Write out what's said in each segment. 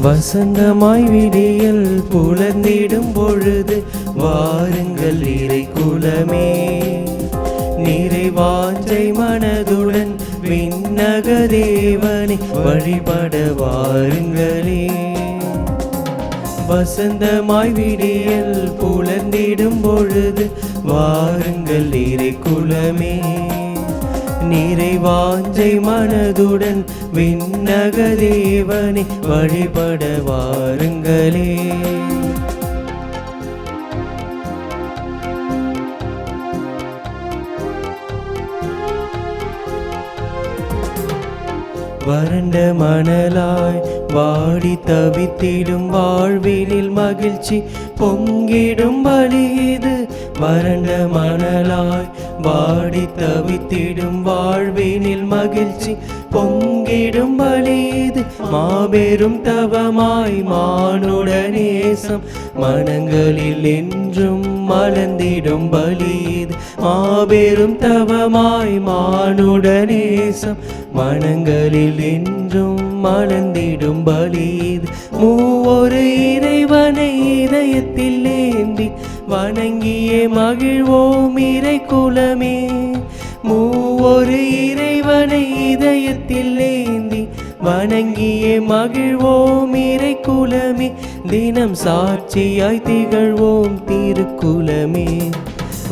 வசந்தமாய் விடியல் புலர்ந்திடும் பொழுது வாருங்கள் இறை குலமே, நிறைவாஞ்சை மனதுடன் விண்ணக தேவனை வழிபட வாருங்களே. வசந்தமாய் விடியல் புலர்ந்திடும் பொழுது வாருங்கள் இறை குலமே, நிறைவாஞ்சை மனதுடன் விண்ணக தேவனை வழிபட வாருங்களே. வறண்ட மணலாய் வாடி தவித்திடும் வாழ்வினில் மகிழ்ச்சி பொங்கிடும் பலிது. வறண்ட மணலாய் வாடி தவித்திடும் வாழ்வினில் மகிழ்ச்சி பொங்கிடும் பலிது. மாபெரும் தவமாய் மானுட நேசம் மனங்களில் என்றும் மலர்ந்திடும் பலிது. மாபெரும் தவமாய் மானுட நேசம் மனங்களில் என்றும் மலர்ந்திடும் பலிது. மூவொரு இறைவனை இதயத்தில் ஏந்தி வணங்கியே மகிழ்வோம் இறை குலமே. மூவொரு இறைவனை இதயத்தில் ஏந்தி வணங்கியே மகிழ்வோம் இறை குலமே. தினம் சாட்சியாய் திகழ்வோம் திருக்குலமே.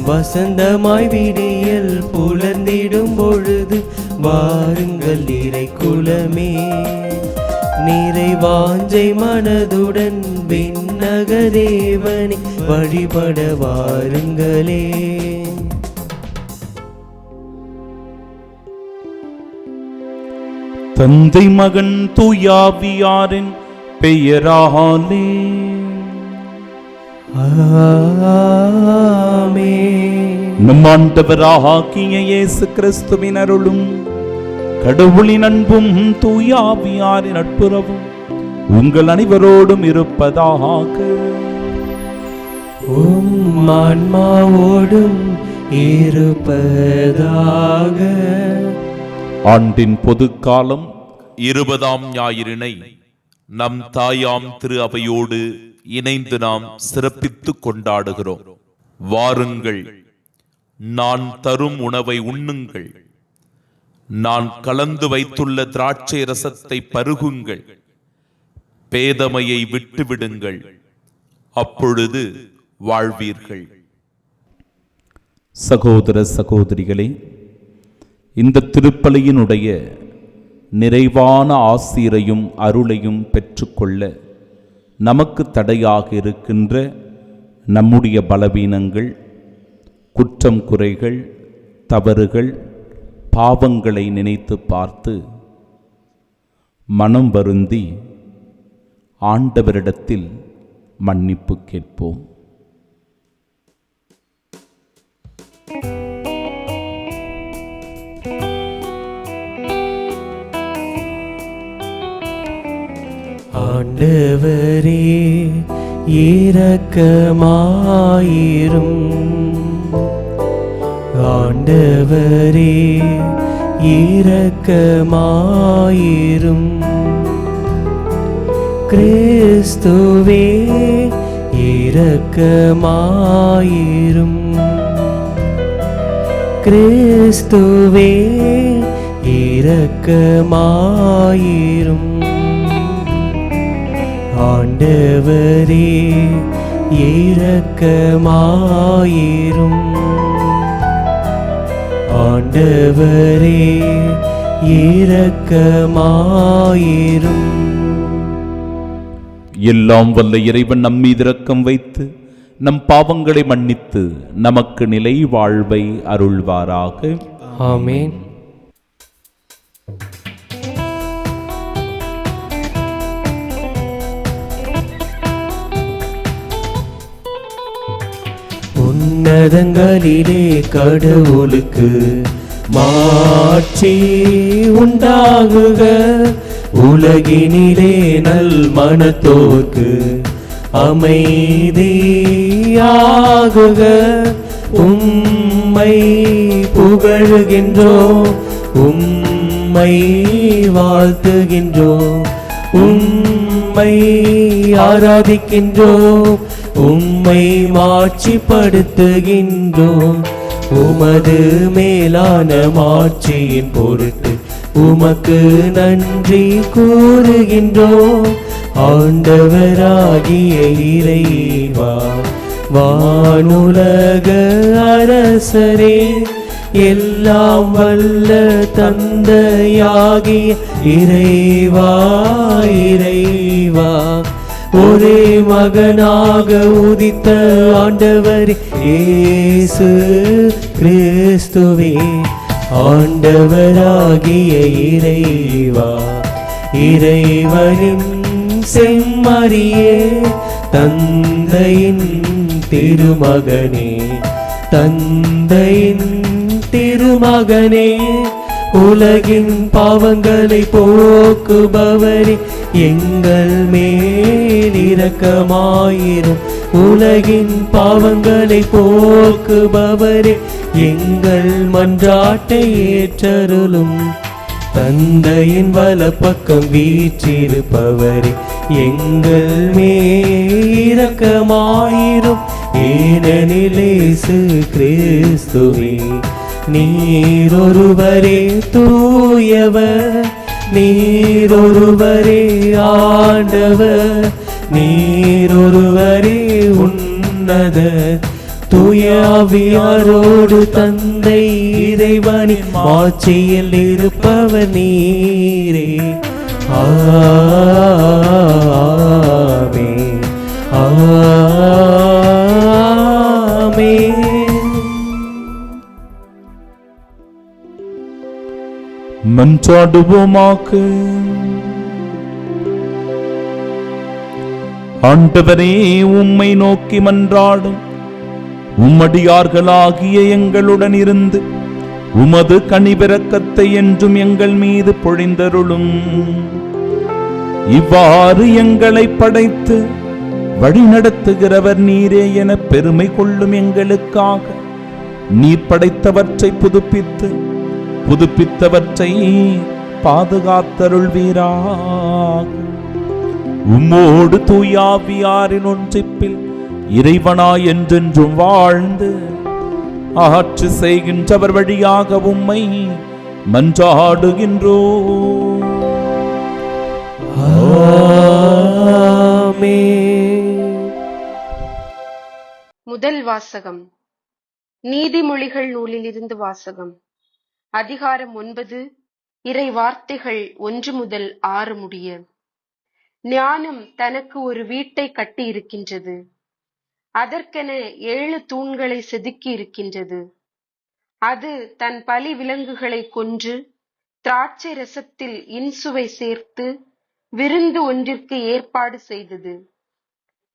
வசந்தமாய் விடியல் புலர்ந்திடும் பொழுது வாருங்கள் இறை குலமே, நிறைவாஞ்சை மனதுடன் விண்ணக தேவனை வழிபட வாருங்களே. தந்தை மகன் தூயாவியாரின் பெயராலே ஆமென். நம் ஆண்டவராகிய இயேசு கிறிஸ்துவின் அருளும் கடவுளின் அன்பும் தூயாவியாரின் நட்புறவும் உங்கள் அனைவரோடும் இருப்பதாக. உம் ஆன்மாவோடும் இருப்பதாக. ஆண்டின் பொதுக்காலம் 20ஆம் ஞாயிறினை நம் தாயாம் திரு அவையோடு இணைந்து நாம் சிறப்பித்து கொண்டாடுகிறோம். வாருங்கள், நான் தரும் உணவை உண்ணுங்கள், நான் கலந்து வைத்துள்ள திராட்சை ரசத்தை பருகுங்கள், பேதமையை விட்டுவிடுங்கள், அப்பொழுது வாழ்வீர்கள். சகோதர சகோதரிகளே, இந்த திருப்பலியினுடைய நிறைவான ஆசீரையும் அருளையும் பெற்றுக்கொள்ள நமக்கு தடையாக இருக்கின்ற நம்முடைய பலவீனங்கள், குற்றம் குறைகள், தவறுகள், பாவங்களை நினைத்து பார்த்து மனம் வருந்தி ஆண்டவரிடத்தில் மன்னிப்பு கேட்போம். ஆண்டவரே இரக்கமாயிரும், ஆண்டவரே இரக்கமாயிரும், கிறிஸ்துவே இரக்கமாயிரும், கிறிஸ்துவே இரக்கமாயிரும், ஆண்டவரே இரக்கமாயிரும், ஆண்டவரே இரக்கமாயிரும். எல்லாம் வல்ல இறைவன் நம் மீது இரக்கம் வைத்து நம் பாவங்களை மன்னித்து நமக்கு நிலை வாழ்வை அருள்வாராக. ஆமென். உன்னதங்களிலே கடவுளுக்கு மாட்சி உண்டாகுக. உலகினிலே நல் மனத்தோர்க்கு அமைதியாகுக. உம்மை புகழுகின்றோம், உம்மை வாழ்த்துகின்றோம், உம்மை ஆராதிக்கின்றோம், உம்மை மாட்சிப்படுத்துகின்றோம். உமது மேலான மாட்சியின் பொருட்டு உமக்கு நன்றி கூறுகின்றோம். ஆண்டவராகிய இறைவா, வானுலக அரசரே, எல்லாம் வல்ல தந்தையாகிய இறைவா, இறைவா, ஒரே மகனாக உதித்த ஆண்டவர் இயேசு கிறிஸ்துவே, ஆண்டவராகிய இறைவா, இறைவனின் செம்மறியே, தந்தையின் திருமகனே, தந்தையின் திருமகனே, உலகின் பாவங்களை போக்குபவரே, எங்கள் மேல் இரக்கமாயிரும். உலகின் பாவங்களை போக்குபவரே, எங்கள் மன்றாட்டை ஏற்றருளும். தந்தையின் வலப்பக்கம் வீற்றிருப்பவரே, எங்கள் மேல் இரக்கமாயிரும். ஏனெனில் இயேசு கிறிஸ்துவே, நீரொருவரே தூயவர், நீரொருவரே ஆண்டவர், நீரொருவரே உன்னத. தூய ஆவியாரோடு தந்தை இறைவனின் மாட்சியில் இருப்பவர் நீரே. ஆமென், ஆமென். மன்றாடுவோமாக. ஆண்டவரே, உம்மை நோக்கி மன்றாடும் உம்மடியார்களாகிய எங்களுடன் இருந்து உமது கனிபிரக்கத்தை என்றும் எங்கள் மீது பொழிந்தருளும். இவ்வாறு எங்களை படைத்து வழிநடத்துகிறவர் நீரே என பெருமை கொள்ளும் எங்களுக்காக நீர் படைத்தவற்றை புதுப்பித்து புதுப்பித்தவற்றை பாதுகாத்தருள்வீராக. உம்மோடு தூயாவியாரின் ஒன்றிப்பில் இறைவனாய் என்றென்றும் வாழ்ந்து ஆட்சி செய்கின்றவர் வழியாக உம்மை மன்றாடுகின்றோம். முதல் வாசகம். நீதிமொழிகள் நூலிலிருந்து வாசகம். அதிகாரம் 9, இறை வார்த்தைகள் 1 முதல் 6 முடிய. ஞானம் தனக்கு ஒரு வீட்டை கட்டி இருக்கின்றது. அதற்கென 7 தூண்களை செதுக்கி இருக்கின்றது. அது தன் பலி விலங்குகளை கொன்று திராட்சை ரசத்தில் இன்சுவை சேர்த்து விருந்து ஒன்றிற்கு ஏற்பாடு செய்தது.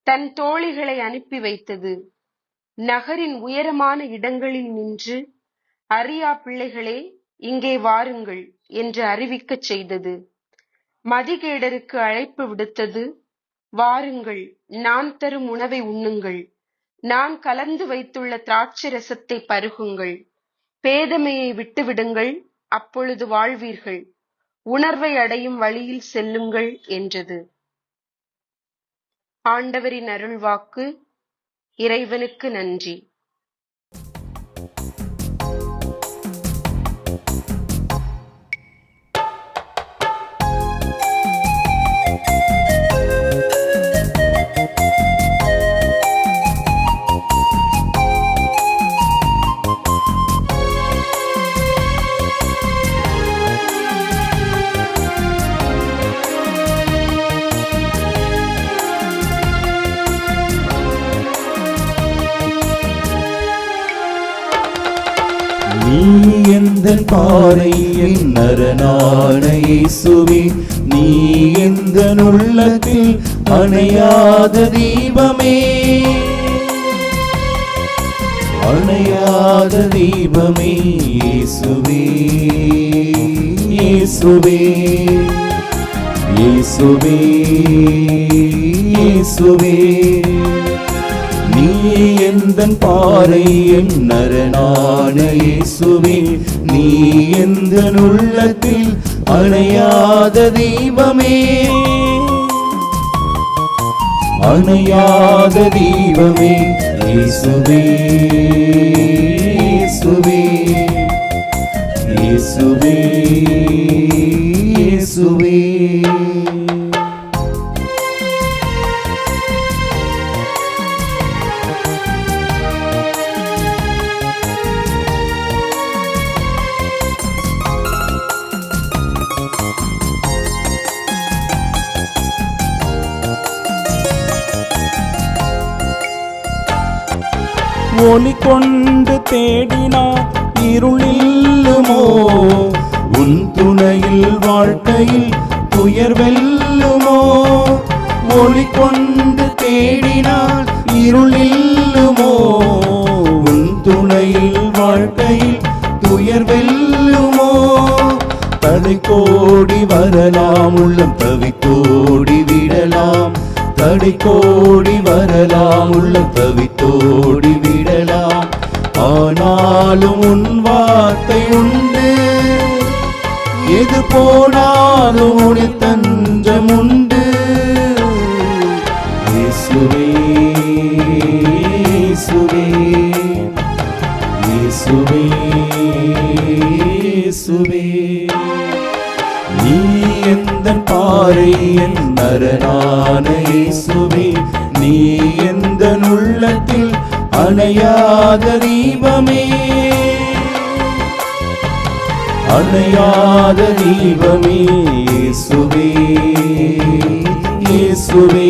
தன் தோழிகளை அனுப்பி வைத்தது. நகரின் உயரமான இடங்களில் நின்று, அறியா பிள்ளைகளே இங்கே வாருங்கள் என்று அறிவிக்கச் செய்தது. மதிகேடருக்கு அழைப்பு விடுத்தது. வாருங்கள், நான் தரும் உணவை உண்ணுங்கள், நான் கலந்து வைத்துள்ள திராட்சை ரசத்தை பருகுங்கள். பேதமையை விட்டுவிடுங்கள், அப்பொழுது வாழ்வீர்கள். உணர்வை அடையும் வழியில் செல்லுங்கள் என்றது. ஆண்டவரின் அருள்வாக்கு. இறைவனுக்கு நன்றி. நீ எந்தன் பாறை என் நரனான இயேசுவே, நீ எந்தன் உள்ளத்தில் அணையாத தீபமே. அணையாத தீபமே இயேசுவே இயேசுவே இயேசுவே இயேசுவே நீ எந்தன் பாறை என் நரனான இயேசுவே நீ எந்தன் உள்ளத்தில் அணையாத தீபமே அணையாத தீபமே இயேசுவே இயேசுவே இயேசுவே இயேசுவே ஒளி கொண்டு தேடினார் இருளில்லுமோ உன் துணையில் வாழ்க்கையில் துயர் வெல்லுமோ ஒளி கொண்டு தேடினார் இருளில்லுமோ உன் துணையில் வாழ்க்கையில் துயர் வெல்லுமோ தடை கோடி வரலாம் உள்ளம் தவித்தோடி விடலாம் தடை கோடி வரலாம் உள்ளம் தவித்தோடி விடலாம் ஆனாலும் உன் வார்த்தை உண்டு எது போனாலும் உன் தஞ்சம் உண்டு இயேசுவே இயேசுவே இயேசுவே இயேசுவே நீ எந்தன் பாறை என் நரனான இயேசுவே நீ எந்தன் உள்ளத்தில் அணையாத தீபமே அணையாத தீபமே இயேசுவே இயேசுவே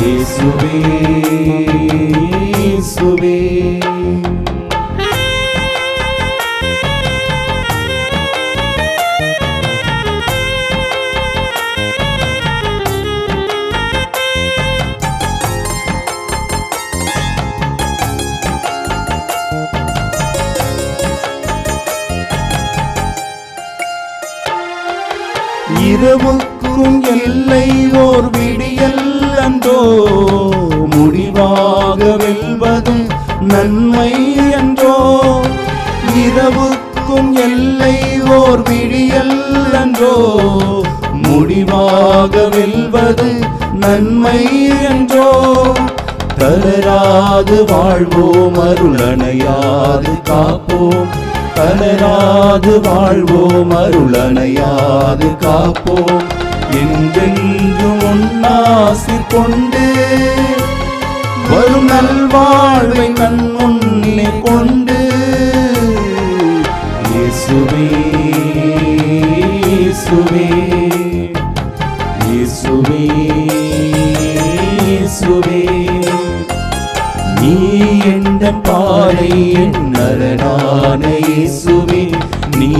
இயேசுவே இயேசுவே இரவுக்கும் எல்லை ஓர் விடியல் அன்றோ முடிவாக வெல்வது நன்மை என்றோ இரவுக்கும் எல்லை ஓர் விடியல் அன்றோ முடிவாக வெல்வது நன்மை என்றோ தளராது வாழ்வோம் அருளணையாது காப்போம் தளராது வாழ்வோம் அருளணையாது காப்போம் என்றென்றும் உன்னாசி கொண்டு வரும் நல்வாழ்வை கண் முன்னே கொண்டு இயேசுவே இயேசுவே இயேசுவே இயேசுவே நீ எந்தன் பாறை என் நரனான இயேசுவே நீ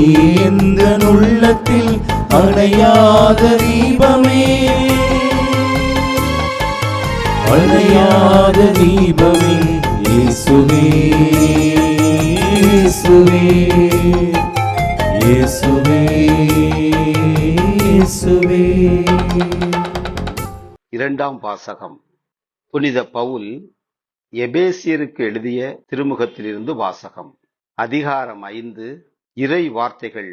எந்தன் உள்ளத்தில் அணையாத தீபமே அணையாத தீபமே இயேசுவே இயேசுவே இயேசுவே இயேசுவே. இரண்டாம் வாசகம். புனித பவுல் எபேசியருக்கு எழுதிய திருமுகத்திலிருந்து வாசகம். அதிகாரம் 5, இறை வார்த்தைகள்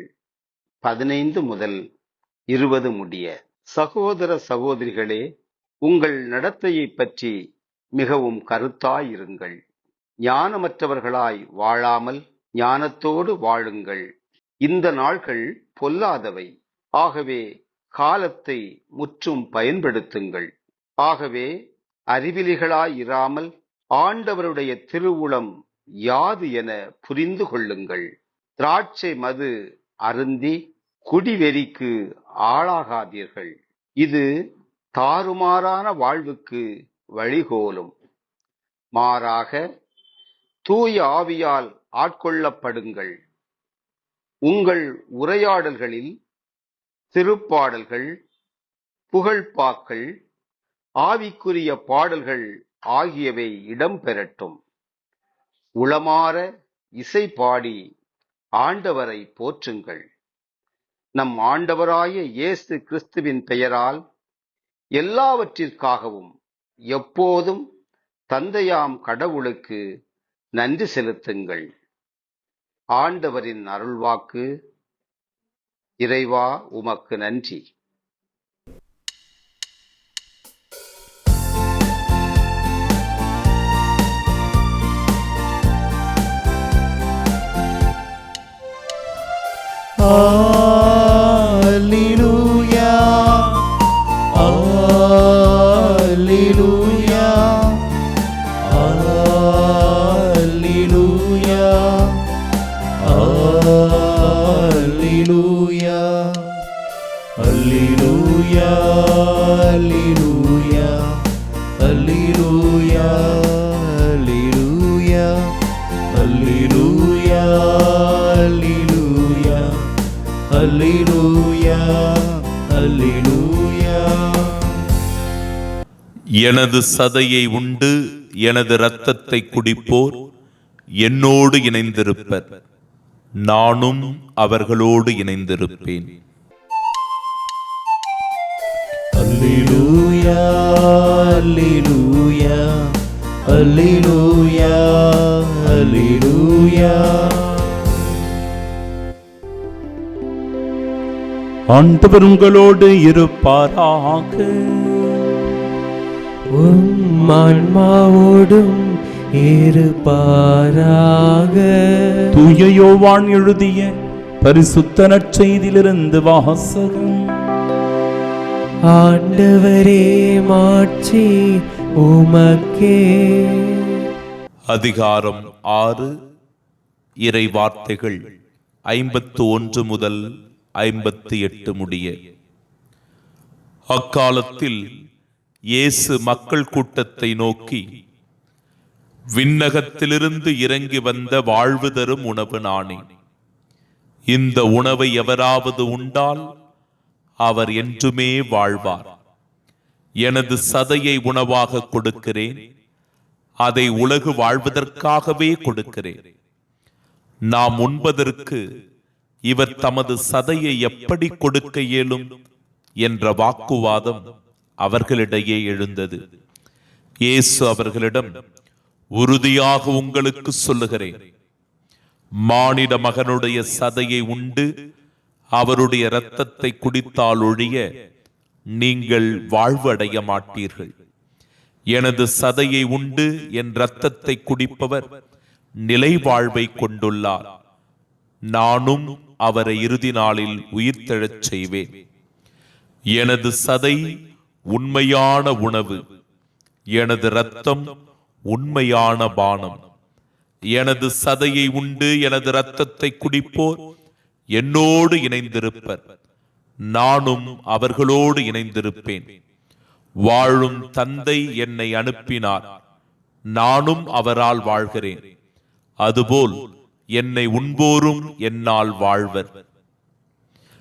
15 முதல் 20 முடிய. சகோதர சகோதரிகளே, உங்கள் நடத்தையை பற்றி மிகவும் கருத்தாயிருங்கள். ஞானமற்றவர்களாய் வாழாமல் ஞானத்தோடு வாழுங்கள். இந்த நாள்கள் பொல்லாதவை. ஆகவே காலத்தை முற்றும் பயன்படுத்துங்கள். ஆகவே அறிவிலிகளாயிராமல் ஆண்டவருடைய திருவுளம் யாது என புரிந்து கொள்ளுங்கள். திராட்சை மது அருந்தி குடிவெறிக்கு ஆளாகாதீர்கள். இது தாறுமாறான வாழ்வுக்கு வழிகோலும். மாறாக தூய ஆவியால் ஆட்கொள்ளப்படுங்கள். உங்கள் உரையாடல்களில் திருப்பாடல்கள், புகழ்பாக்கள், ஆவிக்குரிய பாடல்கள் ஆகியவை இடம்பெறட்டும். உளமாற இசை பாடி ஆண்டவரை போற்றுங்கள். நம் ஆண்டவராய இயேசு கிறிஸ்துவின் பெயரால் எல்லாவற்றிற்காகவும் எப்போதும் தந்தையாம் கடவுளுக்கு நன்றி செலுத்துங்கள். ஆண்டவரின் அருள்வாக்கு. இறைவா உமக்கு நன்றி. Alleluia, Alleluia, Alleluia, Alleluia, Alleluia, Alleluia, Alleluia, Alleluia, Alleluia, Alleluia, Alleluia, Alleluia. எனது சதையை உண்டு எனது இரத்தத்தை குடிப்போர் என்னோடு இணைந்திருப்பர், நானும் அவர்களோடு இணைந்திருப்பேன். Alleluia, Alleluia, Alleluia, Alleluia. ஆண்டவர் உங்களோடு இருப்பாராக. உம் ஆன்மாவோடும் இருப்பாராக. தூய யோவான் எழுதிய பரிசுத்த நற்செய்தியிலிருந்து வாசகம். ஆண்டவரே மாட்சி உமக்கே. அதிகாரம் 6. இறை வார்த்தைகள் 51 முதல் 58 முடிய. அக்காலத்தில் இயேசு மக்கள் கூட்டத்தை நோக்கி, விண்ணகத்திலிருந்து இறங்கி வந்த வாழ்வு தரும் உணவு நானே. இந்த உணவை எவராவது உண்டால் அவர் என்றுமே வாழ்வார். எனது சதையை உணவாக கொடுக்கிறேன், அதை உலகு வாழ்வதற்காகவே கொடுக்கிறேன். நாம் உண்பதற்கு இவர் தமது சதையை எப்படி கொடுக்க இயலும் என்ற வாக்குவாதம் அவர்களிடையே எழுந்தது. இயேசு அவர்களிடம், உறுதியாக உங்களுக்கு சொல்லுகிறேன், மானிட மகனுடைய சதையை உண்டு அவருடைய இரத்தத்தை குடித்தால் ஒழிய நீங்கள் வாழ்வு அடைய மாட்டீர்கள். எனது சதையை உண்டு என் இரத்தத்தை குடிப்பவர் நிலை வாழ்வை கொண்டுள்ளார். நானும் அவரை இறுதி நாளில் உயிர்த்தெழச் செய்வேன். எனது சதை உண்மையான உணவு, எனது இரத்தம் உண்மையான பானம். எனது சதையை உண்டு எனது இரத்தத்தை குடிப்போர் என்னோடு இணைந்திருப்பர், நானும் அவர்களோடு இணைந்திருப்பேன். வாழும் தந்தை என்னை அனுப்பினார், நானும் அவரால் வாழ்கிறேன். அதுபோல் என்னை உண்போரும் என்னால் வாழ்வர்.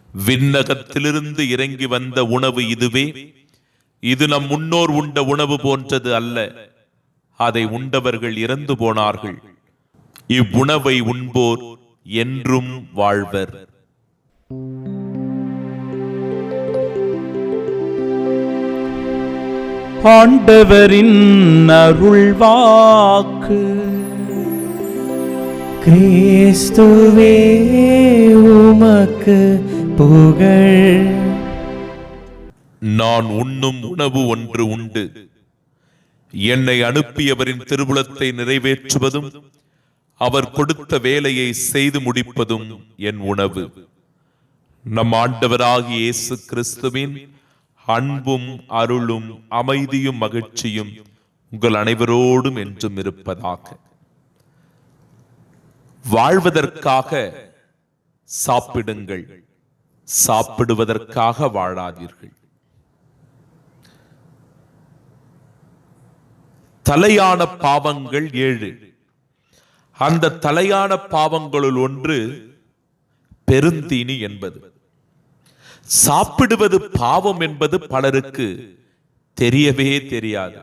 விண்ணகத்திலிருந்து இறங்கி வந்த உணவு இதுவே. இது நம் முன்னோர் உண்ட உணவு போன்றது அல்ல. அதை உண்டவர்கள் இறந்து போனார்கள். இவ்வுணவை உண்போர் என்றும் வாழ்வர். ஆண்டவரின் அருள்வாக்கு. கிறிஸ்துவே உமக்கு புகழ். நான் உண்ணும் உணவு ஒன்று உண்டு. என்னை அனுப்பியவரின் திருவுளத்தை நிறைவேற்றுவதும் அவர் கொடுத்த வேலையை செய்து முடிப்பதும் என் உணவு. நம் ஆண்டவராகிய இயேசு கிறிஸ்துவின் அன்பும் அருளும் அமைதியும் மகிழ்ச்சியும் உங்கள் அனைவரோடும் என்றும் இருப்பதாக. வாழ்வதற்காக சாப்பிடுங்கள், சாப்பிடுவதற்காக வாழாதீர்கள். தலையான பாவங்கள் 7. அந்த தலையான பாவங்களுள் ஒன்று பெருந்தீனி என்பது. சாப்பிடுவது பாவம் என்பது பலருக்கு தெரியவே தெரியாது.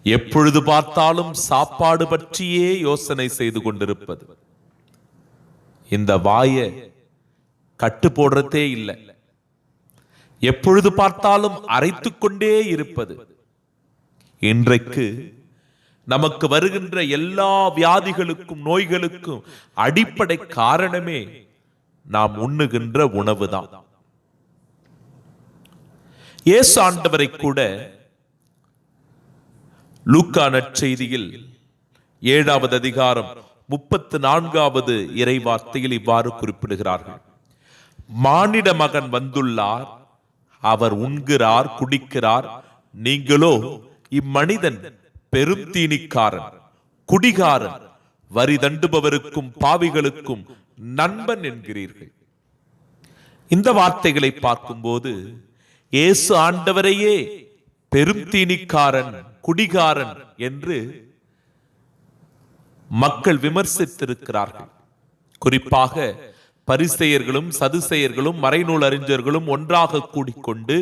எப்பொழுது பார்த்தாலும் சாப்பாடு பற்றியே யோசனை செய்து கொண்டிருப்பது. இந்த வாயை கட்டு போடுறதே இல்லை. எப்பொழுது பார்த்தாலும் அரைத்துக் கொண்டே இருப்பது. இன்றைக்கு நமக்கு வருகின்ற எல்லா வியாதிகளுக்கும் நோய்களுக்கும் அடிப்படை காரணமே நாம் உண்ணுகின்ற உணவுதான். இயேசு ஆண்டவரை கூட லூக்கா நற்செய்தியில் 7வது அதிகாரம் 34வது இறைவார்த்தையில் இவ்வாறு குறிப்பிடுகிறார்கள். மானிட மகன் வந்துள்ளார், அவர் உண்கிறார் குடிக்கிறார், நீங்களோ இம்மனிதன் பெரும் தீனிக்காரன், குடிகாரன், வரி தண்டுபவருக்கும் பாவிகளுக்கும் நண்பன் என்கிறீர்கள். இந்த வார்த்தைகளை பார்க்கும்போது இயேசு ஆண்டவரையே பெரும் தீனிக்காரன், குடிகாரன் என்று மக்கள் விமர்சித்திருக்கிறார்கள். குறிப்பாக பரிசேயர்களும் சதுசேயர்களும் மறைநூல் அறிஞர்களும் ஒன்றாக கூடிக்கொண்டு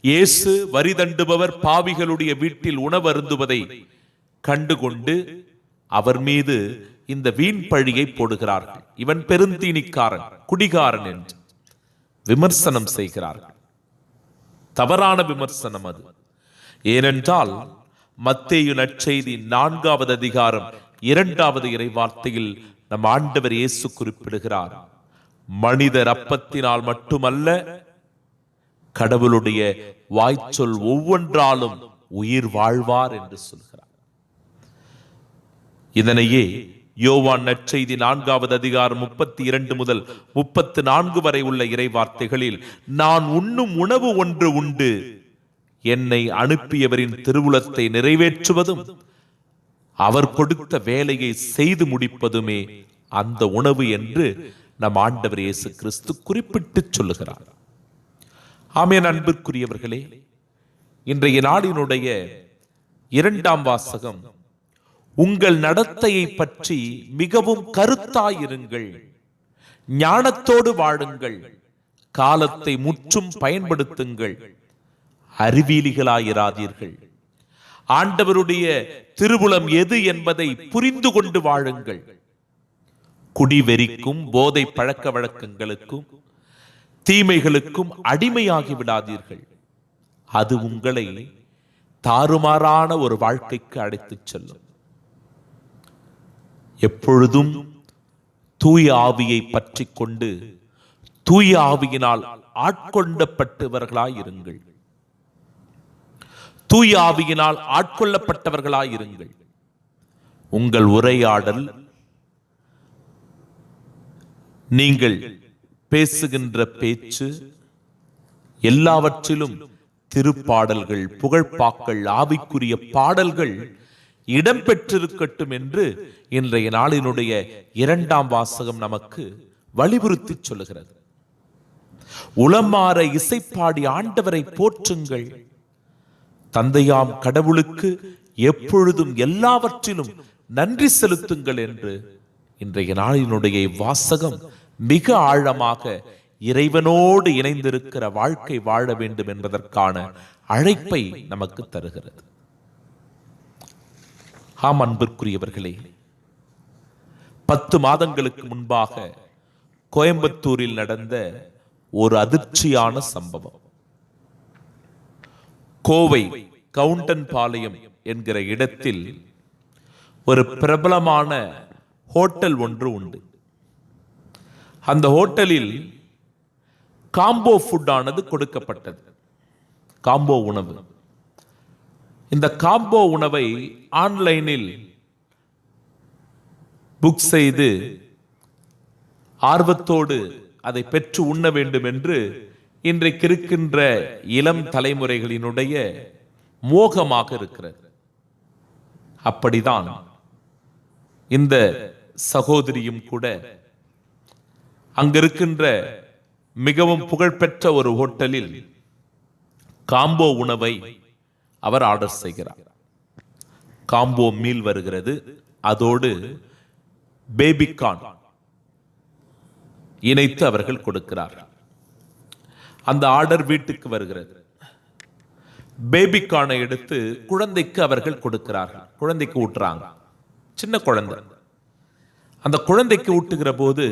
இயேசு வரி தண்டுபவர் பாவிகளுடைய வீட்டில் உணவருந்துவதை கண்டுகொண்டு அவர் மீது இந்த வீண் பழியை போடுகிறார்கள். இவன் பெருந்தீனிக்காரன், குடிகாரன் என்று விமர்சனம் செய்கிறார்கள். தவறான விமர்சனம் அது. ஏனென்றால் மத்தேயு நற்செய்தி 4வது அதிகாரம் 2வது இறைவார்த்தையில் நம் ஆண்டவர் இயேசு குறிப்பிடுகிறார், மனிதர் அப்பத்தினால் மட்டுமல்ல கடவுளுடைய வாய்ச்சொல் ஒவ்வொன்றாலும் உயிர் வாழ்வார் என்று சொல்கிறார். இதனையே யோவான் நற்செய்தி 4வது அதிகாரம் 32 முதல் 34 வரை உள்ள இறைவார்த்தைகளில், நான் உண்ணும் உணவு ஒன்று உண்டு, என்னை அனுப்பியவரின் திருவுளத்தை நிறைவேற்றுவதும் அவர் கொடுத்த வேலையை செய்து முடிப்பதுமே அந்த உணவு என்று நம் ஆண்டவர் இயேசு கிறிஸ்து குறிப்பிட்டு சொல்லுகிறார். ஆமென். அன்பிற்குரியவர்களே, இன்றைய நாளினுடைய 2ஆம் வாசகம், உங்கள் நடத்தையை பற்றி மிகவும் கருத்தாயிருங்கள், ஞானத்தோடு வாழுங்கள், காலத்தை முற்றும் பயன்படுத்துங்கள், அறிவியலிகளாயிராதீர்கள், ஆண்டவருடைய திருவுளம் எது என்பதை புரிந்து கொண்டு வாழுங்கள், குடிவெறிக்கும் போதை பழக்க வழக்கங்களுக்கும் தீமைகளுக்கும் அடிமையாகி விடாதீர்கள். அது உங்களை தாறுமாறான ஒரு வாழ்க்கைக்கு அழைத்துச் செல்லும். எப்பொழுதும் தூய ஆவியை பற்றி கொண்டு தூய ஆவியினால் ஆட்கொள்ளப்பட்டவர்களாயிருங்கள். தூய ஆவியினால் ஆட்கொள்ளப்பட்டவர்களாயிருங்கள். உங்கள் உரையாடல், நீங்கள் பேசுகின்ற பேச்சு எல்லாவற்றிலும் திருப்பாடல்கள், புகழ்பாக்கள், ஆவிக்குரிய பாடல்கள் இடம்பெற்றிருக்கட்டும் என்று இன்றைய நாளினுடைய 2ஆம் வாசகம் நமக்கு வலியுறுத்தி சொல்லுகிறது. உளமாற இசைப்பாடி ஆண்டவரை போற்றுங்கள், தந்தையாம் கடவுளுக்கு எப்பொழுதும் எல்லாவற்றிலும் நன்றி செலுத்துங்கள் என்று இன்றைய நாளினுடைய வாசகம் மிக ஆழமாக இறைவனோடு இணைந்திருக்கிற வாழ்க்கை வாழ வேண்டும் என்பதற்கான அழைப்பை நமக்கு தருகிறது. ஆம் அன்பிற்குரியவர்களே, 10 மாதங்களுக்கு முன்பாக கோயம்புத்தூரில் நடந்த ஒரு அதிர்ச்சியான சம்பவம். கோவை கவுண்டன்பாளையம் என்கிற இடத்தில் ஒரு பிரபலமான ஹோட்டல் ஒன்று உண்டு. அந்த ஹோட்டலில் காம்போ ஃபுட் ஆனது கொடுக்கப்பட்டது, காம்போ உணவு. இந்த காம்போ உணவை ஆன்லைனில் புக் செய்து ஆர்வத்தோடு அதை பெற்று உண்ண வேண்டும் என்று இன்றைக்கு இருக்கின்ற இளம் தலைமுறைகளினுடைய மோகமாக இருக்கிறது. அப்படிதான் இந்த சகோதரியும் கூட அங்கிருக்கின்ற மிகவும் புகழ்பெற்ற ஒரு ஹோட்டலில் காம்போ உணவை அவர் ஆர்டர் செய்கிறார். காம்போ மீல் வருகிறது, அதோடு பேபிகார்ன் இணைத்து அவர்கள் கொடுக்கிறார். அந்த ஆர்டர் வீட்டுக்கு வருகிறது. பேபிக்கானை எடுத்து குழந்தைக்கு அவர்கள் கொடுக்கிறார்கள். குழந்தைக்கு ஊட்டுறாங்க. சின்ன குழந்தை. அந்த குழந்தைக்கு ஊட்டுகிற போது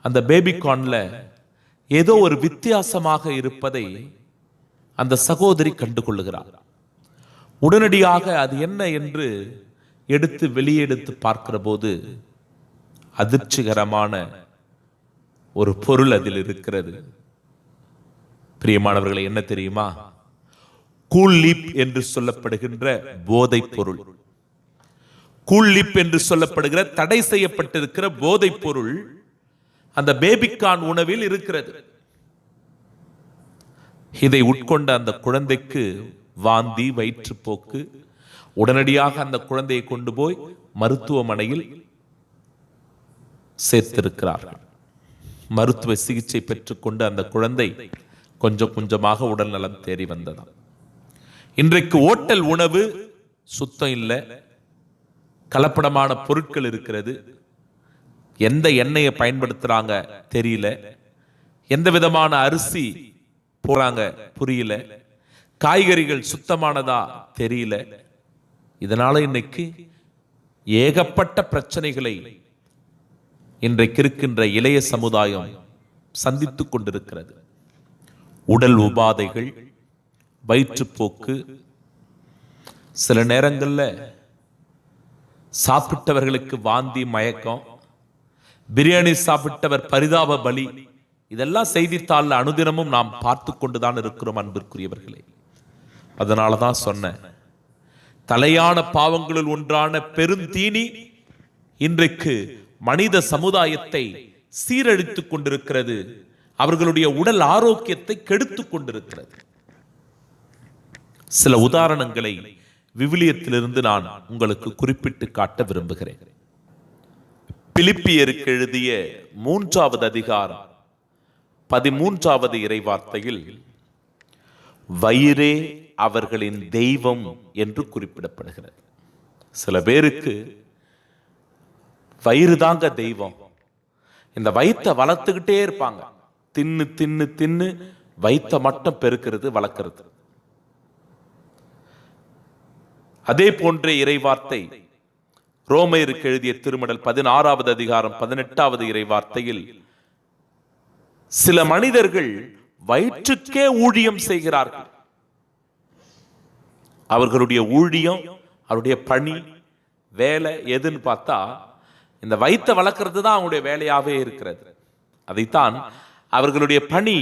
அந்த பேபிகான்ல ஏதோ ஒரு வித்தியாசமாக இருப்பதை அந்த சகோதரி கண்டுகொள்ளுகிறார். உடனடியாக அது என்ன என்று வெளியே எடுத்து பார்க்கிற போது அதிர்ச்சிகரமான ஒரு பொருள் அதில் இருக்கிறது. பிரியமானவர்களை, என்ன தெரியுமா? கூல்லிப் என்று சொல்லப்படுகின்ற போதைப் பொருள். கூல்லிப் என்று சொல்லப்படுகிற தடை செய்யப்பட்டிருக்கிற போதைப் பொருள் அந்த பேபிகான் உணவில் இருக்கிறது. இதை உட்கொண்ட அந்த குழந்தைக்கு வாந்தி, வயிற்றுப்போக்கு. உடனடியாக அந்த குழந்தையை கொண்டு போய் மருத்துவமனையில் சேர்த்திருக்கிறார்கள். மருத்துவ சிகிச்சை பெற்றுக்கொண்டு அந்த குழந்தை கொஞ்சம் கொஞ்சமாக உடல் நலம் தேறி வந்ததாம். இன்றைக்கு ஓட்டல் உணவு சுத்தம் இல்லை, கலப்படமான பொருட்கள் இருக்கிறது. எந்த எண்ணெயை பயன்படுத்துறாங்க தெரியல, எந்த விதமான அரிசி போறாங்க புரியல, காய்கறிகள் சுத்தமானதா தெரியல. இதனால இன்னைக்கு ஏகப்பட்ட பிரச்சனைகளை இன்றைக்கு இருக்கின்ற இளைய சமுதாயம் சந்தித்துக் கொண்டிருக்கிறது. உடல் உபாதைகள், வயிற்றுப்போக்கு, சில நேரங்களில் சாப்பிட்டவர்களுக்கு வாந்தி, மயக்கம், பிரியாணி சாப்பிட்டவர் பரிதாப பலி. இதெல்லாம் செய்தித்தாளில் அனுதினமும் நாம் பார்த்து கொண்டுதான் இருக்கிறோம் அன்பிற்குரியவர்களே. அதனாலதான் சொன்னேன், தலையான பாவங்களில் ஒன்றான பெருந்தீனி இன்றைக்கு மனித சமுதாயத்தை சீரழித்துக் கொண்டிருக்கிறது. அவர்களுடைய உடல் ஆரோக்கியத்தை கெடுத்துக் கொண்டிருக்கிறது. சில உதாரணங்களை விவிலியத்திலிருந்து நான் உங்களுக்கு குறிப்பிட்டு காட்ட விரும்புகிறேன். பிலிப்பியருக்கு எழுதிய 3வது அதிகாரம் 13வது இறைவார்த்தையில் வயிறே அவர்களின் தெய்வம் என்று குறிப்பிடப்படுகிறது. சில பேருக்கு வயிறு தாங்க தெய்வம். இந்த வயிற்றை வளர்த்துக்கிட்டே இருப்பாங்க. தின்னு தின்னு தின்னு வயிற்றை மட்டும் பெருக்கிறது, வளர்க்கிறது. அதே போன்ற இறைவார்த்தை ரோமையருக்கு எழுதிய திருமடல் 16வது அதிகாரம் 18வது இறைவார்த்தையில் சில மனிதர்கள் வயிற்றுக்கே ஊழியம் செய்கிறார்கள். அவர்களுடைய ஊழியம், அவருடைய பணி, வேலை எதுன்னு பார்த்தா இந்த வயிற்றை வளர்க்கிறது தான் அவங்களுடைய வேலையாவே இருக்கிறது. அதைத்தான் அவர்களுடைய பணி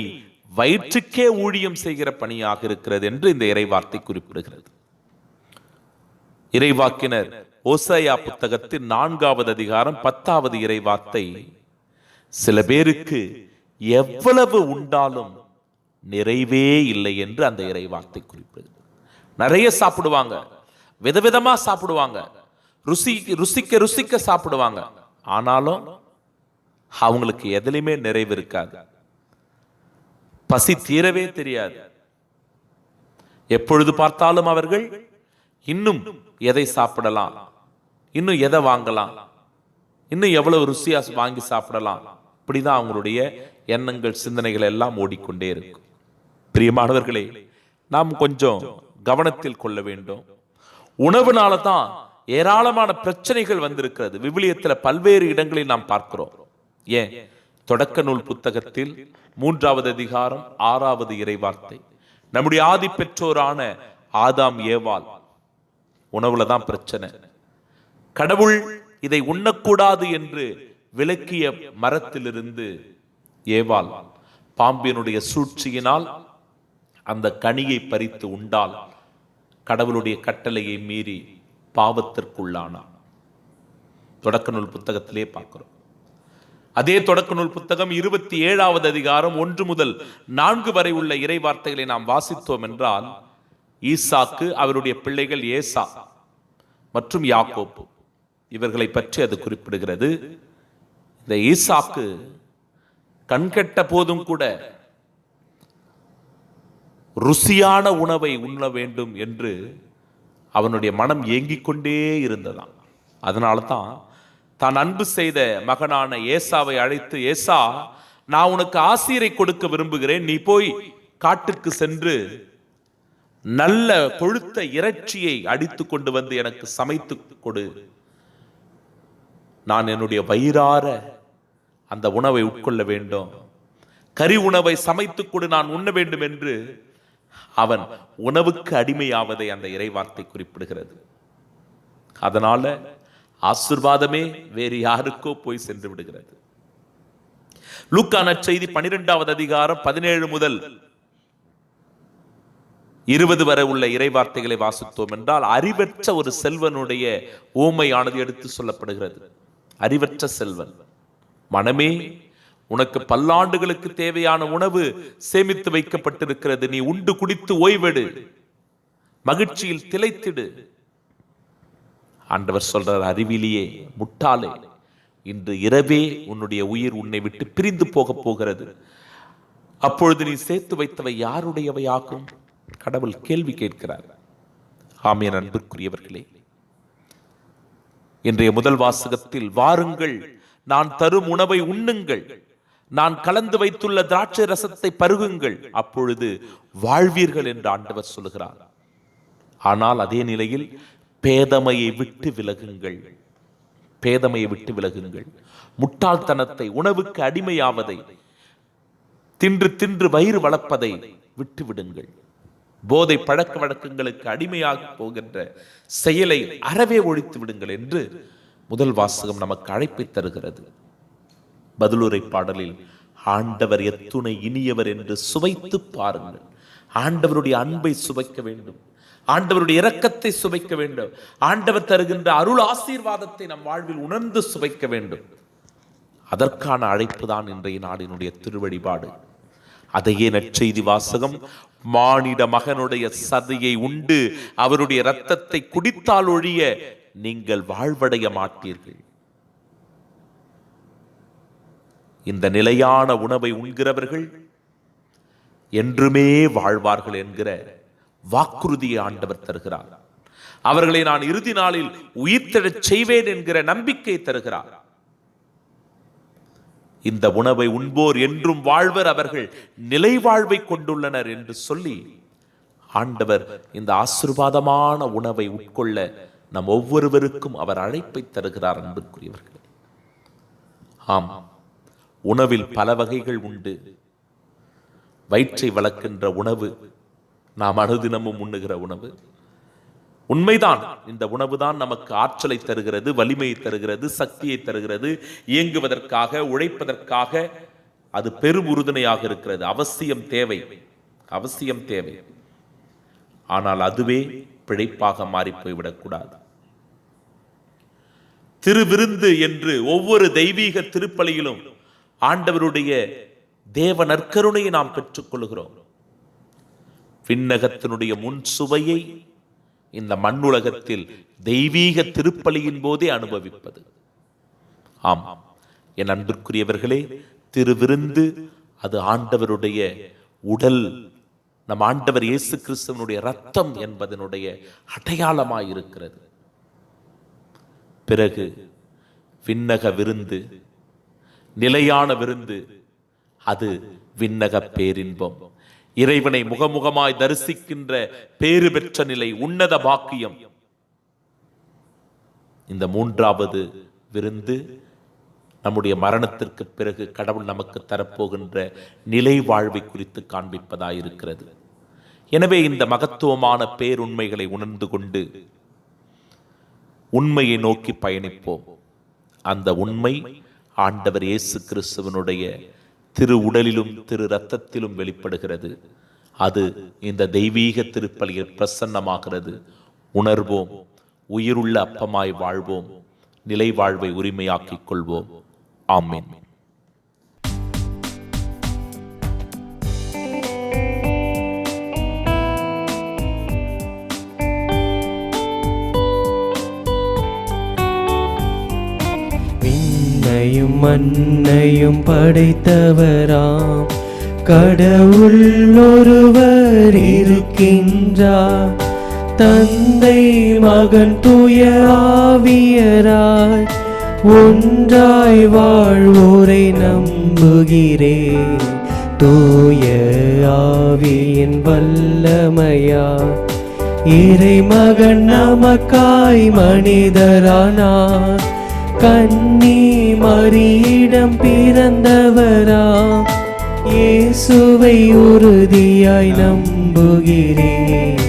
வயிற்றுக்கே ஊழியம் செய்கிற பணியாக இருக்கிறது என்று இந்த இறைவார்த்தை குறிப்பிடுகிறது. இறைவாக்கினர் ஓசையா புத்தகத்தின் 4வது அதிகாரம் 10வது இறைவார்த்தை சில பேருக்கு எவ்வளவு உண்டாலும் நிறைவே இல்லை என்று அந்த இறைவார்த்தை குறிப்பிடுகிறது. நிறைய சாப்பிடுவாங்க, விதவிதமா சாப்பிடுவாங்க, ருசிக்க ருசிக்க சாப்பிடுவாங்க. ஆனாலும் அவங்களுக்கு எதிலுமே நிறைவு இருக்காது. பசி தீரவே தெரியாது. எப்பொழுது பார்த்தாலும் அவர்கள் இன்னும் எதை சாப்பிடலாம், இன்னும் எதை வாங்கலாம், இன்னும் எவ்வளவு ருசியா வாங்கி சாப்பிடலாம், இப்படிதான் அவங்களுடைய எண்ணங்கள், சிந்தனைகள் எல்லாம் ஓடிக்கொண்டே இருக்கும். பிரியமானவர்களே, நாம் கொஞ்சம் கவனத்தில் கொள்ள வேண்டும். உணவுனால தான் ஏராளமான பிரச்சனைகள் வந்திருக்கிறது. விவிலியத்தில் பல்வேறு இடங்களில் நாம் பார்க்கிறோம். ஏன், தொடக்க நூல் புத்தகத்தில் 3வது அதிகாரம் 6வது இறைவார்த்தை, நம்முடைய ஆதி பெற்றோரான ஆதாம் ஏவாள் உணவுல தான் பிரச்சனை. கடவுள் இதை உண்ணக்கூடாது என்று விலக்கிய மரத்திலிருந்து ஏவாள் பாம்பினுடைய சூழ்ச்சியினால் அந்த கனியை பறித்து உண்டால் கடவுளுடைய கட்டளையை மீறி பாவத்திற்குள்ளானார். தொடக்க நூல் புத்தகத்திலே பார்க்கிறோம். அதே தொடக்க நூல் புத்தகம் 27வது அதிகாரம் 1 முதல் 4 வரை உள்ள இறை வார்த்தைகளை நாம் வாசித்தோம் என்றால், ஈசாக்கு, அவருடைய பிள்ளைகள் ஏசா மற்றும் யாக்கோப்பு, இவர்களை பற்றி அது குறிப்பிடுகிறது. இந்த ஈசாக்கு கண்கெட்ட போதும் கூட ருசியான உணவை உண்ண வேண்டும் என்று அவனுடைய மனம் ஏங்கிக் கொண்டே இருந்ததாம். அதனால தான் அன்பு செய்த மகனான ஏசாவை அழைத்து, ஏசா, நான் உனக்கு ஆசீரை கொடுக்க விரும்புகிறேன், நீ போய் காட்டுக்கு சென்று நல்ல கொழுத்த இறைச்சியை அடித்து கொண்டு வந்து எனக்கு சமைத்து கொடு, நான் என்னுடைய வயிறார அந்த உணவை உட்கொள்ள வேண்டும், கறி உணவை சமைத்துக் கொடு, நான் உண்ண வேண்டும் என்று அவன் உணவுக்கு அடிமையாவதை அந்த இறைவார்த்தை குறிப்பிடுகிறது. அதனால ஆசீர்வாதமே வேறு யாருக்கோ போய் சென்று விடுகிறது. லூக்கா நற்செய்தி 12வது அதிகாரம் 17 முதல் 20 வரை உள்ள இறைவார்த்தைகளை வாசித்தோம் என்றால், அறிவற்ற ஒரு செல்வனுடைய ஓமையானது எடுத்து சொல்லப்படுகிறது. அறிவற்ற செல்வன், மனமே, உனக்கு பல்லாண்டுகளுக்கு தேவையான உணவு சேமித்து வைக்கப்பட்டிருக்கிறது, நீ உண்டு குடித்து ஓய்வெடு, மகிழ்ச்சியில் திளைத்திடு. ஆண்டவர் சொல்றார், அறிவிலியே, முட்டாளே, இன்று இரவே உன்னுடைய உயிர் உன்னை விட்டு பிரிந்து போக போகிறது, அப்பொழுது நீ சேர்த்து வைத்தவை யாருடையவை ஆகும்? கடவுள் கேள்வி கேட்கிறார். ஆமென். அன்புக்குரியவர்களே, இன்றைய முதல் வாசகத்தில், வாருங்கள், நான் தரும் உணவை உண்ணுங்கள், நான் கலந்து வைத்துள்ள திராட்சை ரசத்தை பருகுங்கள், அப்பொழுது வாழ்வீர்கள் என்று ஆண்டவர் சொல்லுகிறார். ஆனால் அதே நிலையில் பேதமையை விட்டு விலகுங்கள், பேதமையை விட்டு விலகுங்கள், முட்டாள்தனத்தை, உணவுக்கு அடிமையாவதை, தின்று தின்று வயிறு வளர்ப்பதை விட்டு விடுங்கள், போதை பழக்க வழக்கங்களுக்கு அடிமையாக போகின்ற செயலை அறவே ஒழித்து விடுங்கள் என்று முதல் வாசகம் நமக்கு அழைப்பை தருகிறது. பதிலுரை பாடலில், ஆண்டவர் எத்துணை இனியவர் என்று சுவைத்து பாருங்கள். ஆண்டவருடைய அன்பை சுவைக்க வேண்டும், ஆண்டவருடைய இரக்கத்தை சுவைக்க வேண்டும், ஆண்டவர் தருகின்ற அருள் ஆசீர்வாதத்தை நம் வாழ்வில் உணர்ந்து சுவைக்க வேண்டும். அதற்கான அழைப்பு தான் இன்றைய நாடினுடைய திருவழிபாடு. அதையே நற்செய்தி வாசகம், மானிட மகனுடைய சதையை உண்டு அவருடைய இரத்தத்தை குடித்தால் ஒழிய நீங்கள் வாழ்வடைய மாட்டீர்கள். இந்த நிலையான உணவை உண்கிறவர்கள் என்றுமே வாழ்வார்கள் என்கிற வாக்குறுதியை ஆண்டவர் தருகிறார். அவர்களை நான் இறுதி நாளில் உயிர்த்தெழச் செய்வேன் என்கிற நம்பிக்கை தருகிறார். இந்த உணவை உண்போர் என்றும் வாழ்வர், அவர்கள் நிலை வாழ்வை கொண்டுள்ளனர் என்று சொல்லி ஆண்டவர் இந்த ஆசீர்வாதமான உணவை உட்கொள்ள நம் ஒவ்வொருவருக்கும் அவர் அழைப்பை தருகிறார். அன்புக்குரியவர்களே, ஆம், உணவில் பல வகைகள் உண்டு. வயிற்றை வளர்க்கின்ற உணவு, நாம் அனுதினமும் உண்ணுகிற உணவு உண்மைதான். இந்த உணவுதான் நமக்கு ஆற்றலை தருகிறது, வலிமையை தருகிறது, சக்தியை தருகிறது, இயங்குவதற்காக, உழைப்பதற்காக அது பெரும் உறுதுணையாக இருக்கிறது. அவசியம் தேவை, அவசியம் தேவை. ஆனால் அதுவே பிழைப்பாக மாறி போய்விடக்கூடாது. திருவிருந்து என்று ஒவ்வொரு தெய்வீக திருப்பலியிலும் ஆண்டவருடைய தேவ நற்கருணையை நாம் பெற்றுக் கொள்கிறோம். விண்ணகத்தினுடைய முன் சுவையை இந்த மண்ணுலகத்தில் தெய்வீக திருப்பலியின் போதே அனுபவிப்பது. ஆம், என் அன்பிற்குரியவர்களே, திருவிருந்து அது ஆண்டவருடைய உடல், நம் ஆண்டவர் இயேசு கிறிஸ்துவனுடைய இரத்தம் என்பதனுடைய அடையாளமாயிருக்கிறது. பிறகு விண்ணக விருந்து, நிலையான விருந்து, அது விண்ணக பேரின்பம், இறைவனை முகமுகமாய் தரிசிக்கின்ற பேறு பெற்ற நிலை, உன்னத பாக்கியம். இந்த மூன்றாவது விருந்து நம்முடைய மரணத்திற்கு பிறகு கடவுள் நமக்கு தரப்போகின்ற நிலை வாழ்வை குறித்து காண்பிப்பதாயிருக்கிறது. எனவே இந்த மகத்துவமான பேருண்மைகளை உணர்ந்து கொண்டு உண்மையை நோக்கி பயணிப்போம். அந்த உண்மை ஆண்டவர் இயேசு கிறிஸ்துவனுடைய திரு உடலிலும் திரு இரத்தத்திலும் வெளிப்படுகிறது. அது இந்த தெய்வீக திருப்பலியில் பிரசன்னமாகிறது. உணர்வோம், உயிருள்ள அப்பமாய் வாழ்வோம், நிலை வாழ்வை உரிமையாக்கிக் கொள்வோம். ஆமென். விண்ணையும் மண்ணையும் படைத்தவராம் கடவுள் ஒருவர் இருக்கின்றார். தந்தை மகன் தூய ஆவியராய் ஒன்றாய் வாழ்வோரை நம்புகிறேன். தூய ஆவியின் வல்லமையா இறைமகன் நமக்காய் மனிதரானார். கன்னி மரியிடம் பிறந்தவரா இயேசுவை உறுதியாய் நம்புகிறேன்.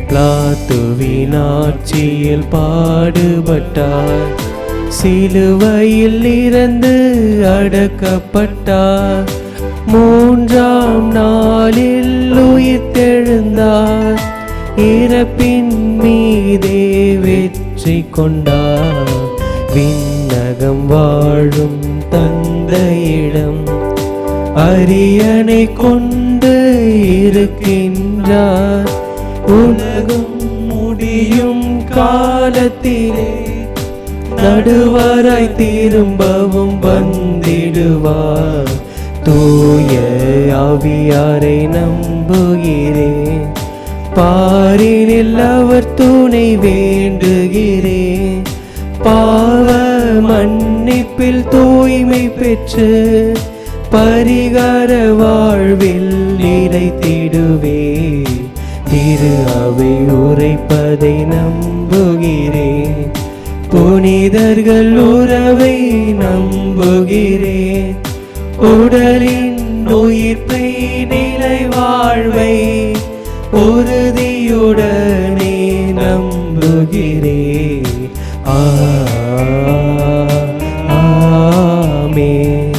பிலாத்துவின் ஆட்சியில் பாடுபட்டார், சிலுவையில் இறந்து அடக்கப்பட்டார், மூன்றாம் நாளில் உயிர்த்தெழுந்தார், இறப்பின் மீதே வெற்றி கொண்டார். விண்ணகம் வாழும் தந்தையிடம் அரியணை கொண்டு இருக்கின்றார். உலகம் முடியும் காலத்திலே நடுவராய் திரும்பவும் வந்திடுவார். தூய ஆவியாரை நம்புகிறேன், பாரினில் அவர் துணை வேண்டுகிறேன். பாவ மன்னிப்பில் தூய்மை பெற்று பரிகார வாழ்வில் நிலைத்திடுவே. திரு அவை உரைப்பதை நம்புகிறேன், புனிதர்கள் உறவை நம்புகிறேன். உடலின் உயிர்ப்பை நிலை வாழ்வை உறுதியுடனே நம்புகிறேன். ஆமென்,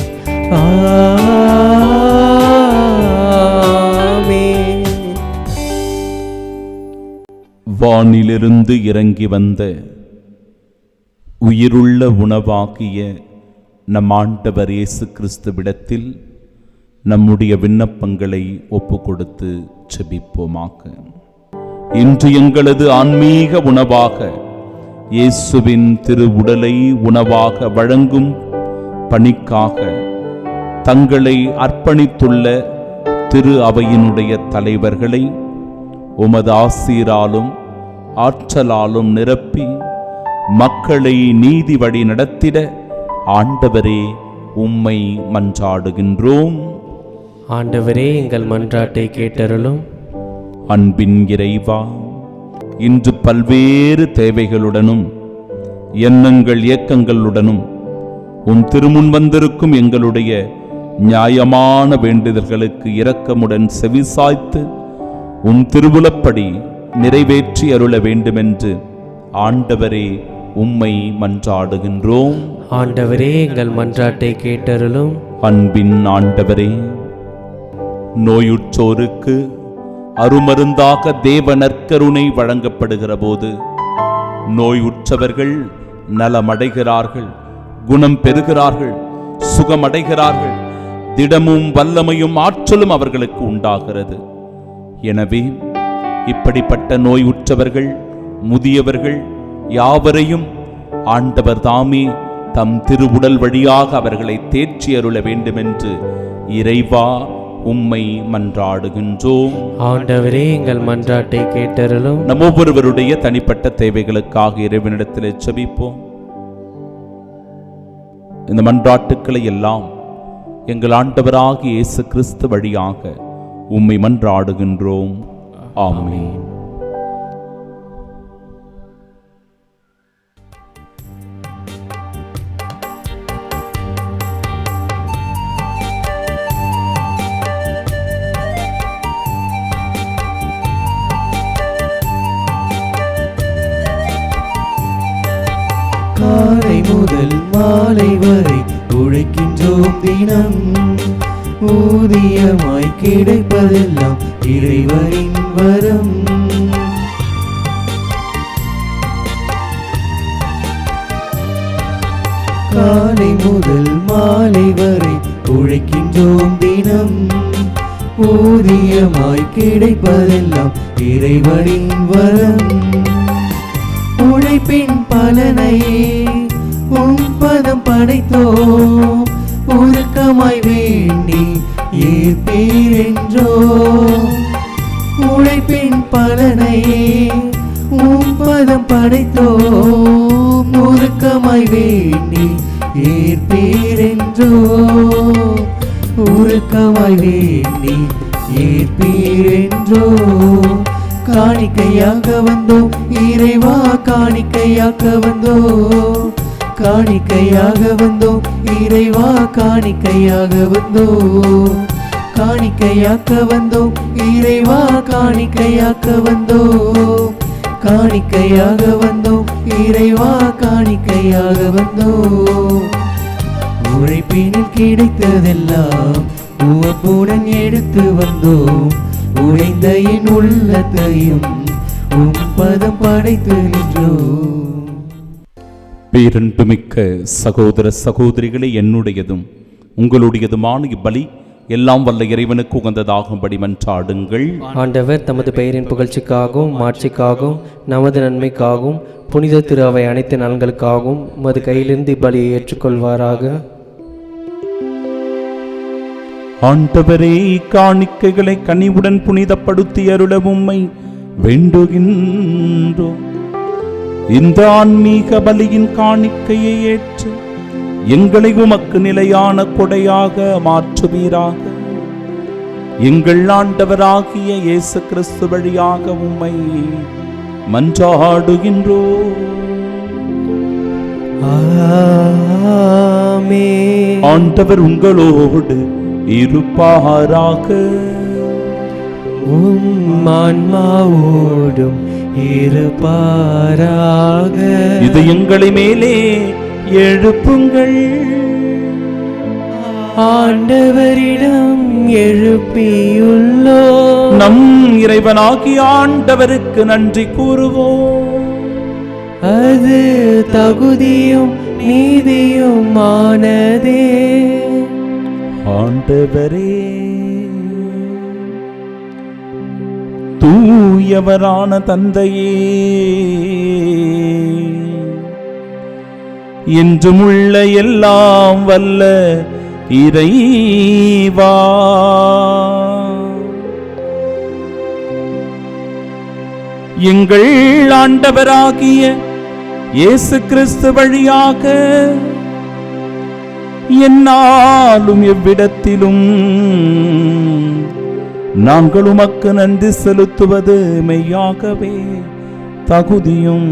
ஆமென். வானிலிருந்து இறங்கி வந்த உயிருள்ள உணவாகிய நம் ஆண்டவர் இயேசு கிறிஸ்துவிடத்தில் நம்முடைய விண்ணப்பங்களை ஒப்பு கொடுத்து செபிப்போமாக. இன்று எங்களது ஆன்மீக உணவாக இயேசுவின் திரு உடலை உணவாக வழங்கும் பணிக்காக தங்களை அர்ப்பணித்துள்ள திரு அவையினுடைய தலைவர்களை உமது ஆசீராலும் ஆற்றலாலும் நிரப்பி மக்களை நீதி வழி நடத்திட ஆண்டவரே உம்மை மன்றாடுகின்றோம். ஆண்டவரே எங்கள் மன்றாட்டை கேட்டருளும். அன்பின் இறைவா, இன்று பல்வேறு தேவைகளுடனும் எண்ணங்கள் இயக்கங்களுடனும் உம் திருமுன் வந்திருக்கும் எங்களுடைய நியாயமான வேண்டுதல்களுக்கு இரக்கமுடன் செவிசாய்த்து உம் திருவுளப்படி நிறைவேற்றி அருள வேண்டுமென்று ஆண்டவரே உம்மை மன்றாடுகின்றோம். ஆண்டவரே எங்கள் மன்றாட்டை கேட்டருளும். அன்பின் ஆண்டவரே, நோயுற்றோருக்கு அருமருந்தாக தேவ நற்கருணை வழங்கப்படுகிற போது நோயுற்றவர்கள் நலமடைகிறார்கள், குணம் பெறுகிறார்கள், சுகமடைகிறார்கள், திடமும் வல்லமையும் ஆற்றலும் அவர்களுக்கு உண்டாகிறது. எனவே இப்படிப்பட்ட நோயுற்றவர்கள் முதியவர்கள் யாவரையும் ஆண்டவர் தாமே தம் திருவுடல் வழியாக அவர்களை தேற்றி அருள வேண்டுமென்று இறைவா உம்மை மன்றாடுகின்றோம். ஆண்டவரே எங்கள் மன்றாட்டை கேட்டருளும். நம் ஒவ்வொருவருடைய தனிப்பட்ட தேவைகளுக்காக இறைவனிடத்தில் செபிப்போம். இந்த மன்றாட்டுக்களை எல்லாம் எங்கள் ஆண்டவராகிய இயேசு கிறிஸ்து வழியாக உம்மை மன்றாடுகின்றோம். ஆமென். காலை முதல் மாலை வரை உழைக்கின்றோம் தினம், ஊதியமாய் கிடைப்பதெல்லாம் இறைவனின் வரம். காலை முதல் மாலை வரை உழைக்கின்றோம் தினம், ஊதியமாய் கிடைப்பதெல்லாம் இறைவனின் வரம். உழைப்பின் பலனையே உம் பதம் படைத்தோம், உருக்கமாய் வேண்டி ஏற்பீரென்றோ. உழைப்பின் பலனையே உம் பதம் படைத்தோம், உருக்கமாய் வேண்டி ஏற்பீரென்றோ. உருக்கமாய் மனதாய் வேண்டி ஏற்பீரென்றோ காணிக்கையாக வந்தோம் இறைவா காணிக்கையாக்க வந்தோம் காணிக்கையாக வந்தோம் இறைவா காணிக்கையாக வந்தோம் காணிக்கையாக்க வந்தோம் இறைவா காணிக்கையாக்க வந்தோம் காணிக்கையாக வந்தோம் இறைவா காணிக்கையாக வந்தோம் உழைப்பினில் கிடைத்ததெல்லாம் உவப்புடன் எடுத்து வந்தோம் உடைந்த என் உள்ளத்தையும் உம் பதம் படைத்து நின்றோம். பேரன்புமிக்க சகோதர சகோதரிகளே, என்னுடையதும் உங்களுடையதுமான இப்பலி எல்லாம் வல்ல இறைவனுக்கு உகந்ததாகும்படி மன்றாடுங்கள். ஆண்டவர் தமது பெயரின் புகழ்ச்சிக்காகவும் மாட்சிக்காகவும் நமது நன்மைக்காகவும் புனித திரு அவை அனைத்து நலன்களுக்காகவும் உமது கையிலிருந்து இப்பலியை ஏற்றுக்கொள்வாராக. ஆண்டவரே, காணிக்கைகளை கனிவுடன் புனிதப்படுத்தி அருள உம்மை வேண்டுகின்றோம். இந்த ஆன்மீக பலியின் காணிக்கையை ஏற்று எங்களை உமக்கு நிலையான கொடையாக மாற்றுவீராக. எங்கள் ஆண்டவராகிய இயேசு கிறிஸ்து வழியாக உம்மை மன்றாடுகின்றோம். ஆமென். ஆண்டவர் உங்களோடு இருப்பாராக. உம் ஆன்மாவோடும் இருப்பாராக. இது எங்களை மேலே எழுப்புங்கள். ஆண்டவரிடம் எழுப்பியுள்ளோ நம் இறைவனாகிய ஆண்டவருக்கு நன்றி கூறுவோம். அது தகுதியும் நீதியுமானதே. ஆண்டவரே, தூயவரான தந்தையே, என்றும் உள்ள எல்லாம் வல்ல இறைவா, எங்கள் ஆண்டவராகிய இயேசு கிறிஸ்து வழியாக என்னாலும் எவ்விடத்திலும் நாங்கள் உமக்கு நன்றி செலுத்துவது மெய்யாகவே தகுதியும்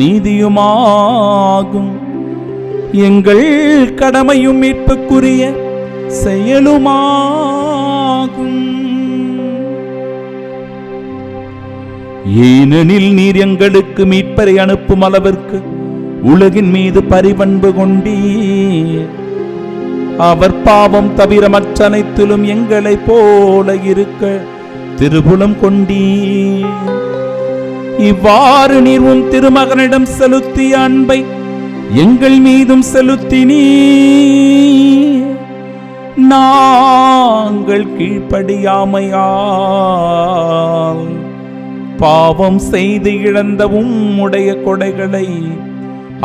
நீதியுமாகும். எங்கள் கடமையும் மீட்புக்குரிய செயலுமாகும். ஏனெனில் நீர் எங்களுக்கு மீட்பரை அனுப்பும் அளவிற்கு உலகின் மீது பரிபண்பு கொண்டீர். அவர் பாவம் தவிர மற்ற அனைத்திலும் எங்களை போல இருக்க திருபுலம் கொண்டீர். இவ்வாறு நீர் உன் திருமகனிடம் செலுத்திய அன்பை எங்கள் மீதும் செலுத்தினீர். நாங்கள் கீழ்ப்படியாமையால் பாவம் செய்து இழந்த உம்முடைய கொடைகளை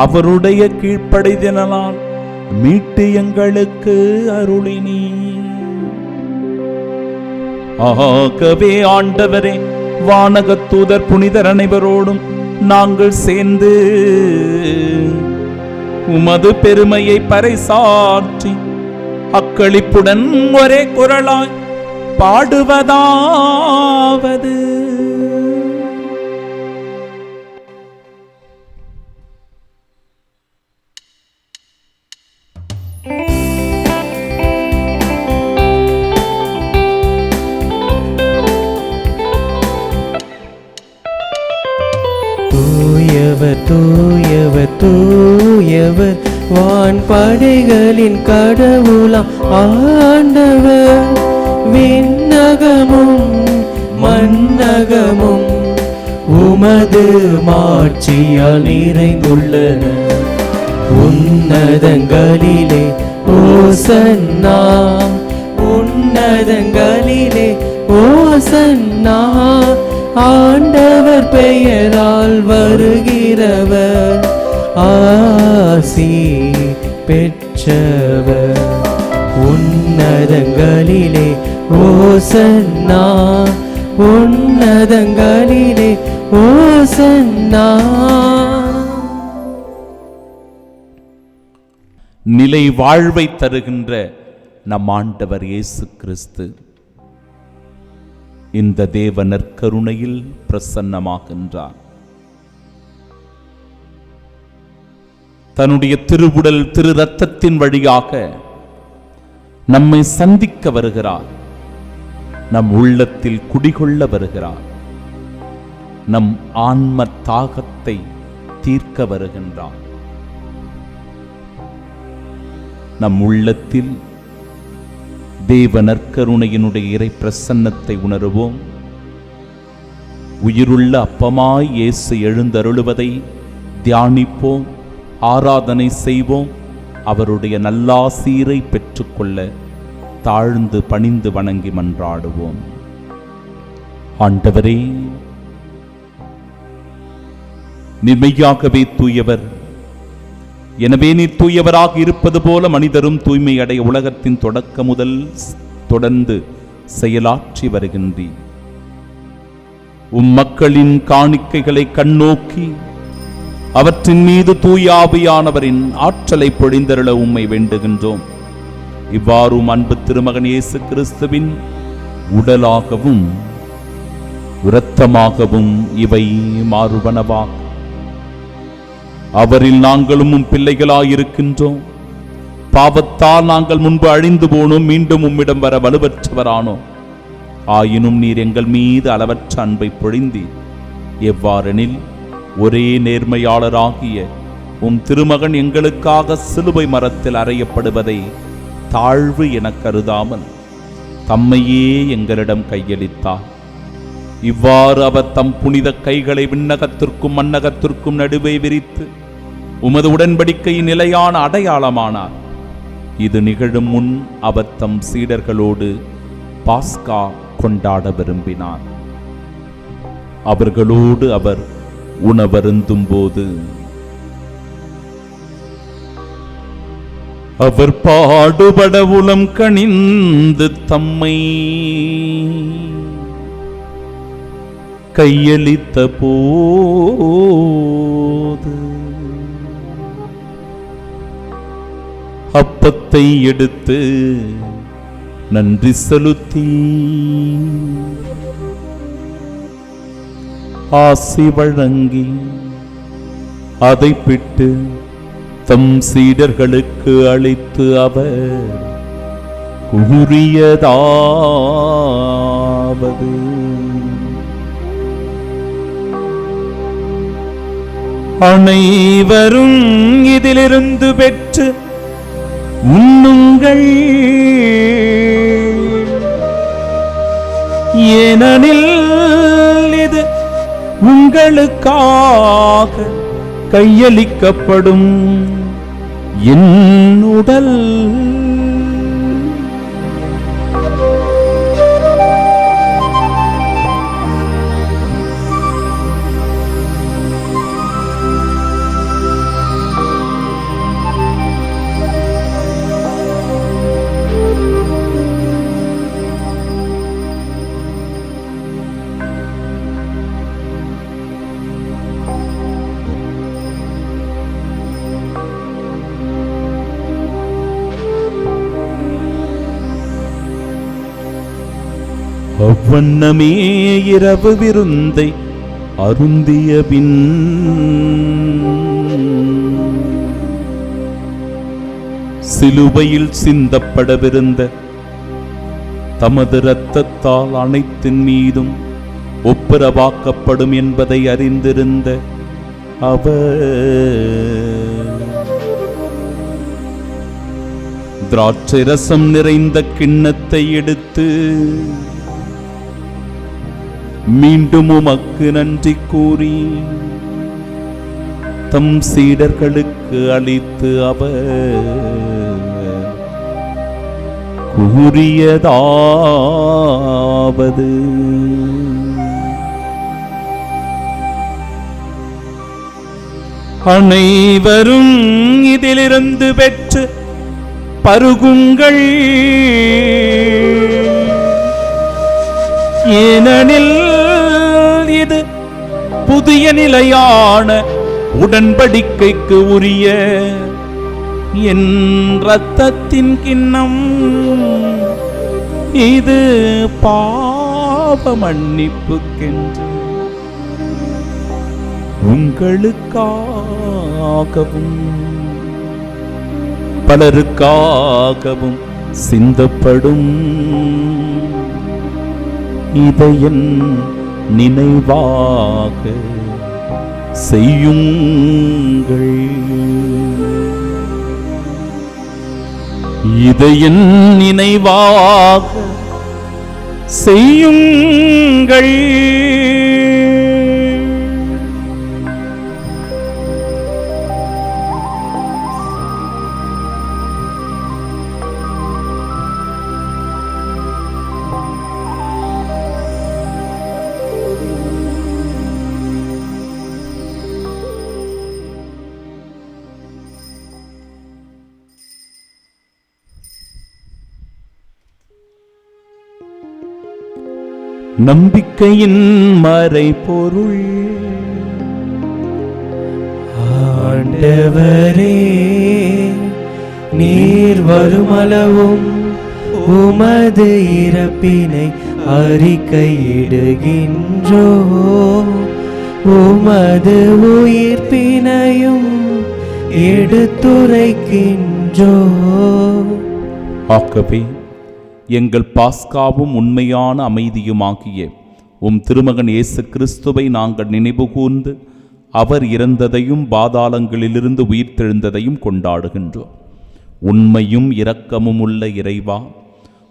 அவருடைய கீழ்ப்படிதலால் மீட்டு எங்களுக்கு அருளினீர். ஆகவே ஆண்டவரே, வானகத் தூதர் புனிதர் அனைவரோடும் நாங்கள் சேர்ந்து உமது பெருமையை பறைசாற்றி அக்களிப்புடன் ஒரே குரலாய் பாடுவதாவது: தூயவர் தூயவர் தூயவர் வான் படைகளின் கடவுளாம் ஆண்டவர். விண்ணகமும் மண்ணகமும் உமது மாட்சியால் நிறைந்துள்ளன. உன்னதங்களிலே ஓசன்னா, உன்னதங்களிலே ஓசன்னா. ஆண்டவர் பெயரால் வருகிறவர் ஆசி பெற்றவர். உன்னதங்களிலே ஓசன்னா, உன்னதங்களிலே ஓசன்னா. நிலை வாழ்வை தருகின்ற நம் ஆண்டவர் இயேசு கிறிஸ்து இந்த தேவ நற்கருணையில் பிரசன்னமாகின்றார். தன்னுடைய திருவுடல் திரு ரத்தத்தின் வழியாக நம்மை சந்திக்க வருகிறார். நம் உள்ளத்தில் குடிகொள்ள வருகிறார். நம் ஆன்ம தாகத்தை தீர்க்க வருகின்றார். நம் உள்ளத்தில் தேவ நற்கருணையினுடைய இறை பிரசன்னத்தை உணருவோம். உயிருள்ள அப்பமாய் இயேசு எழுந்தருளுவதை தியானிப்போம், ஆராதனை செய்வோம். அவருடைய நல்லாசீரை பெற்றுக்கொள்ள தாழ்ந்து பணிந்து வணங்கி மன்றாடுவோம். ஆண்டவரே, நீர் மெய்யாகவே தூயவர். எனவே நீர் தூயவராக இருப்பது போல மனிதரும் தூய்மை அடைய உலகத்தின் தொடக்க முதல் தொடர்ந்து செயலாற்றி வருகின்றீர். மக்களின் காணிக்கைகளை கண்ணோக்கி அவற்றின் மீது தூய ஆவியானவரின் ஆற்றலை பொழிந்தருள உம்மை வேண்டுகின்றோம். இவ்வாறும் அன்பு திருமகன் இயேசு கிறிஸ்துவின் உடலாகவும் இரத்தமாகவும் இவை மாறுவனவாக. அவரில் நாங்களும் பிள்ளைகளாயிருக்கின்றோம். பாவத்தால் நாங்கள் முன்பு அழிந்து போனோம், மீண்டும் உம்மிடம் வர வலுவற்றவரானோம். ஆயினும் நீர் எங்கள் மீது அளவற்ற அன்பை பொழிந்தீர். எவ்வாறெனில், ஒரே நேர்மையாளராகிய உம் திருமகன் எங்களுக்காக சிலுவை மரத்தில் அறையப்படுவதை தாழ்வு என கருதாமல் தம்மையே எங்களிடம் கையளித்தார். இவ்வாறு அவர் தம் புனித கைகளை விண்ணகத்திற்கும் மண்ணகத்திற்கும் நடுவே விரித்து உமது உடன்படிக்கையின் நிலையான அடையாளமானார். இது நிகழும் முன் அவர் தம் சீடர்களோடு பாஸ்கா கொண்டாட விரும்பினார். அவர்களோடு அவர் உணவருந்தும் போது, அவர் பாடுபட உளம் கனிந்து தம்மை கையளித்த போது அப்பத்தை எடுத்து நன்றி செலுத்தி ஆசி வழங்கி அதை பிட்டு தம் சீடர்களுக்கு அளித்து அவர் கூறியதாவது: அனைவரும் இதிலிருந்து பெற்று உண்ணுங்கள், ஏனெனில் இது உங்களுக்காக கையளிக்கப்படும் என் உடல். அவ்வண்ணமே இரவு விருந்தை அருந்திய பின் சிலுவையில் சிந்தப்படவிருந்த தமது இரத்தத்தால் அனைத்தின் மீதும் ஒப்புரவாக்கப்படும் என்பதை அறிந்திருந்த அவர் திராட்சை ரசம் நிறைந்த கிண்ணத்தை எடுத்து மீண்டும் உமக்கு நன்றி கூறி தம் சீடர்களுக்கு அளித்து அவர் கூறியதாவது: அனைவரும் இதிலிருந்து பெற்று பருகுங்கள், ஏனெனில் இது புதிய நிலையான உடன்படிக்கைக்கு உரிய என் இரத்தத்தின் கிண்ணம், இது பாவ மன்னிப்புக்கென்று உங்களுக்காகவும் பலருக்காகவும் சிந்தப்படும். இதை என் நினைவாக செய்யுங்கள். இதை என் நினைவாக செய்யுங்கள். நம்பிக்கையின் மறைபொருள். ஆண்டவரே, நீர் வருமளவும் உமது இறப்பினை அறிக்கையிடுகின்றோ, உமது உயிர்ப்பினையும் எடுத்துரைக்கின்றோ. ஆகவே எங்கள் பாஸ்காவும் உண்மையான அமைதியுமாகிய உம் திருமகன் இயேசு கிறிஸ்துவை நாங்கள் நினைவு கூர்ந்து அவர் இறந்ததையும் பாதாளங்களிலிருந்து உயிர்த்தெழுந்ததையும் கொண்டாடுகின்றோம். உண்மையும் இரக்கமும் உள்ள இறைவா,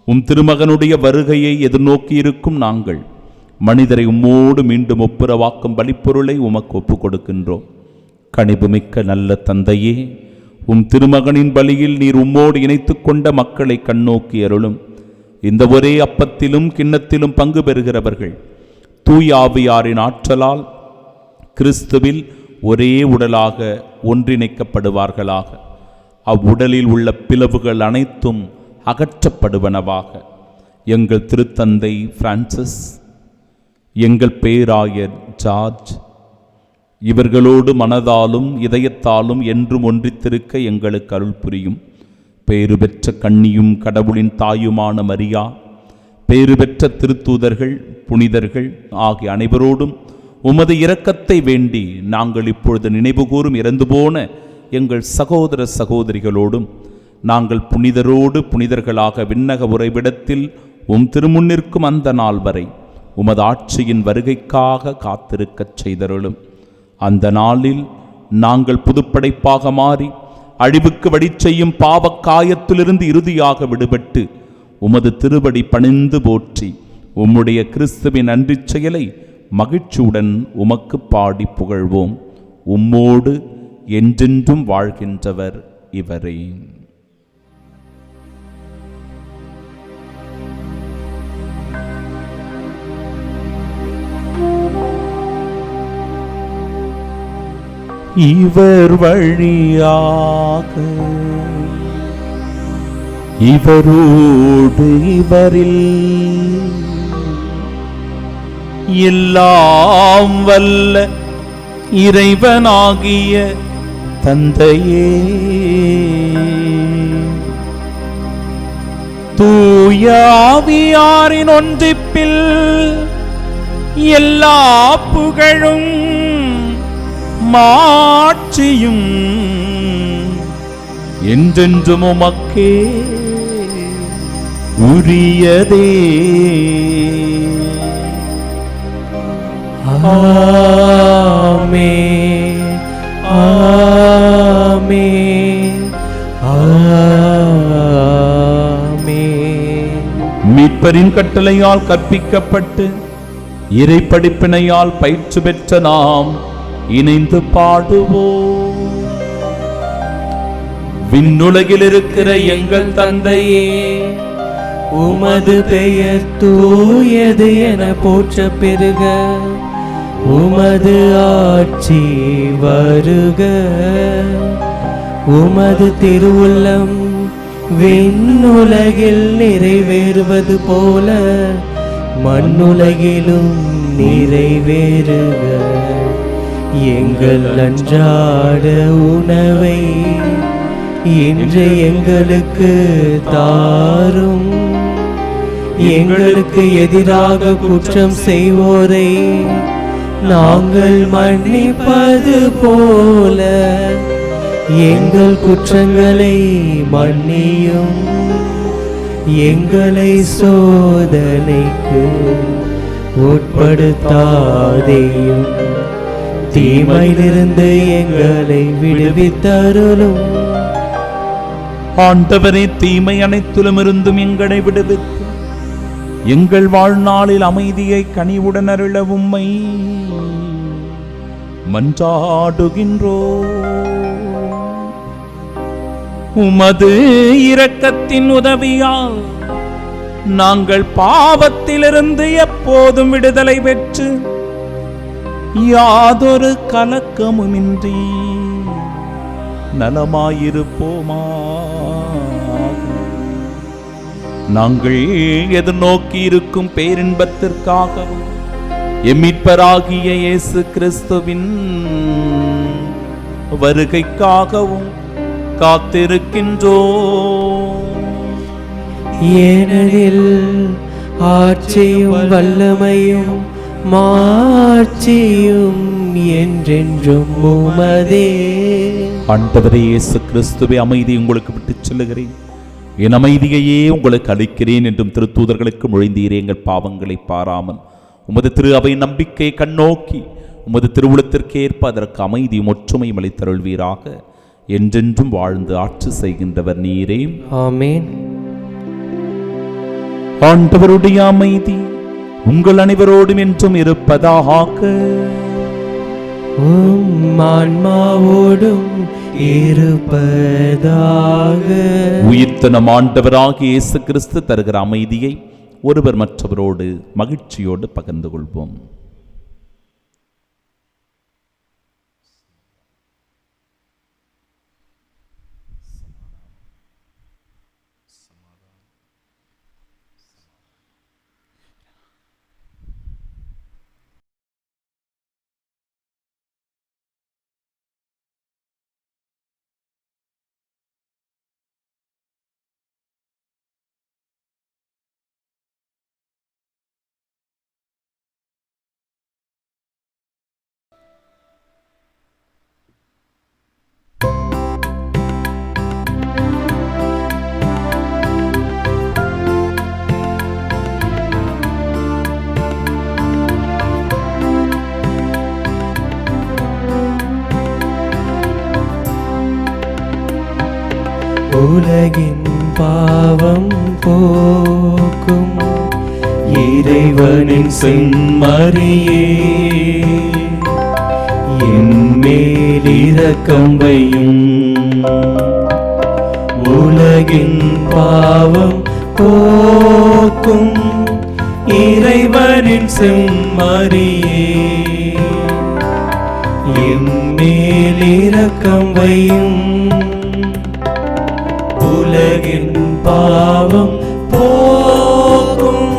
உம் திருமகனுடைய வருகையை எதிர்நோக்கியிருக்கும் நாங்கள் மனிதரை உம்மோடு மீண்டும் ஒப்புரவாக்கும் பலிப்பொருளை உமக்கு ஒப்புக் கொடுக்கின்றோம். கனிவுமிக்க நல்ல தந்தையே, உம் திருமகனின் பலியில் நீர் உம்மோடு இணைத்து கொண்ட மக்களை கண்ணோக்கி அருளும். இந்த ஒரே அப்பத்திலும் கிண்ணத்திலும் பங்கு பெறுகிறவர்கள் தூய ஆவியாரின் ஆற்றலால் கிறிஸ்துவில் ஒரே உடலாக ஒன்றிணைக்கப்படுவார்களாக. அவ்வுடலில் உள்ள பிளவுகள் அனைத்தும் அகற்றப்படுவனவாக. எங்கள் திருத்தந்தை பிரான்சிஸ், எங்கள் பேராயர் ஜார்ஜ் இவர்களோடு மனதாலும் இதயத்தாலும் என்றும் ஒன்றித்திருக்க எங்களுக்கு அருள் புரியும். பேறு பெற்ற கன்னியும் கடவுளின் தாயுமான மரியா, பேறு பெற்ற திருத்தூதர்கள், புனிதர்கள் ஆகிய அனைவரோடும் உமது இரக்கத்தை வேண்டி நாங்கள் இப்பொழுது நினைவுகூரும் இறந்து போன எங்கள் சகோதர சகோதரிகளோடும் நாங்கள் புனிதரோடு புனிதர்களாக விண்ணக உறைவிடத்தில் உம் திருமுன்னிற்கும் அந்த நாள் வரை உமது ஆட்சியின் வருகைக்காக காத்திருக்கச் செய்தருளும். அந்த நாளில் நாங்கள் புதுப்படைப்பாக மாறி அழிவுக்கு வழி செய்யும் பாவக்காயத்திலிருந்து இறுதியாக விடுபட்டு உமது திருவடி பணிந்து போற்றி உம்முடைய கிறிஸ்துவின் நன்றி செயலை மகிழ்ச்சியுடன் உமக்கு பாடி புகழ்வோம். உம்மோடு என்றென்றும் வாழ்கின்றவர் இவரே. இவர் வழியாக இவரோடு இவரில் எல்லாம் வல்ல இறைவனாகிய தந்தையே, தூய ஆவியாரின் ஒன்றிப்பில் எல்லா புகழும் மாட்சியும் என்றென்றும் உமக்கே உரியதே. ஆமென், ஆமென், ஆமென். மீட்பரின் கட்டளையால் கற்பிக்கப்பட்டு இறை படிப்பினையால் பயிற்சி பெற்ற நாம் இணைந்து பாடுவோம். விண்ணுலகில் இருக்கிற எங்கள் தந்தையே, உமது பெயர் தூயது என போற்ற பெருக, உமது ஆட்சி வருக, உமது திருவுள்ளம் விண்ணுலகில் நிறைவேறுவது போல மண்ணுலகிலும் நிறைவேறுக. எங்கள் அன்றாட உணவை இன்று எங்களுக்கு தாரும். எங்களுக்கு எதிராக குற்றம் செய்வோரை நாங்கள் மன்னிப்பது போல எங்கள் குற்றங்களை மன்னியும். எங்களை சோதனைக்கு உட்படுத்தாதேயும், தீமையிலிருந்து எங்களை விடுவித்தருளும். ஆண்டவரே, தீமை அனைத்திலும் இருந்தும் எங்களை விடுவித்து எங்கள் வாழ்நாளில் அமைதியை கனிவுடன் அருள உம்மை மன்றாடுகின்றோ. உமது இரக்கத்தின் உதவியால் நாங்கள் பாவத்திலிருந்து எப்போதும் விடுதலை பெற்று யாதொரு கலக்கமுமின்றி நலமாயிருப்போமாக. நாங்கள் எதிர்நோக்கி இருக்கும் பேரின்பத்திற்காகவும் எம்மிட்பராகிய இயேசு கிறிஸ்துவின் வருகைக்காகவும் காத்திருக்கின்றோம். ஏனெனில் ஆட்சியும் வல்லமையும் மாட்சியும் என்றென்றும் உமதே. ஆண்டவரே இயேசு கிறிஸ்துவே, அமைதி உங்களுக்கு விட்டுச் சொல்லுகிறேன், என் அமைதியையே உங்களுக்கு அளிக்கிறேன் என்றும் திருத்தூதர்களுக்கு மொழிந்தீரே. எங்கள் பாவங்களை பாராமல் உமது திரு அவை நம்பிக்கை கண்ணோக்கி உமது திருவுளத்திற்கேற்ப அதற்கு அமைதியும் ஒற்றுமையும் அளித்தருள்வீராக. என்றென்றும் வாழ்ந்து ஆட்சி செய்கின்றவர் நீரே. ஆமென். ஆண்டவருடைய அமைதி உங்கள் அனைவரோடும் என்றும் இருப்பதாக. ஆன்மாவோடும் இருப்பதாக. உயிர்த்த நம் ஆண்டவராகிய இயேசு கிறிஸ்து தருகிற அமைதியை ஒருவர் மற்றவரோடு மகிழ்ச்சியோடு பகிர்ந்து கொள்வோம். உலகின் பாவம் போக்கும் இறைவனின் செம்மறியே, என் மேல் இரக்கம் வையும். உலகின் பாவம் போக்கும் இறைவனின் செம்மறியே, என் மேல் இரக்கம் வையும். உலகின் பாவம் போக்கும்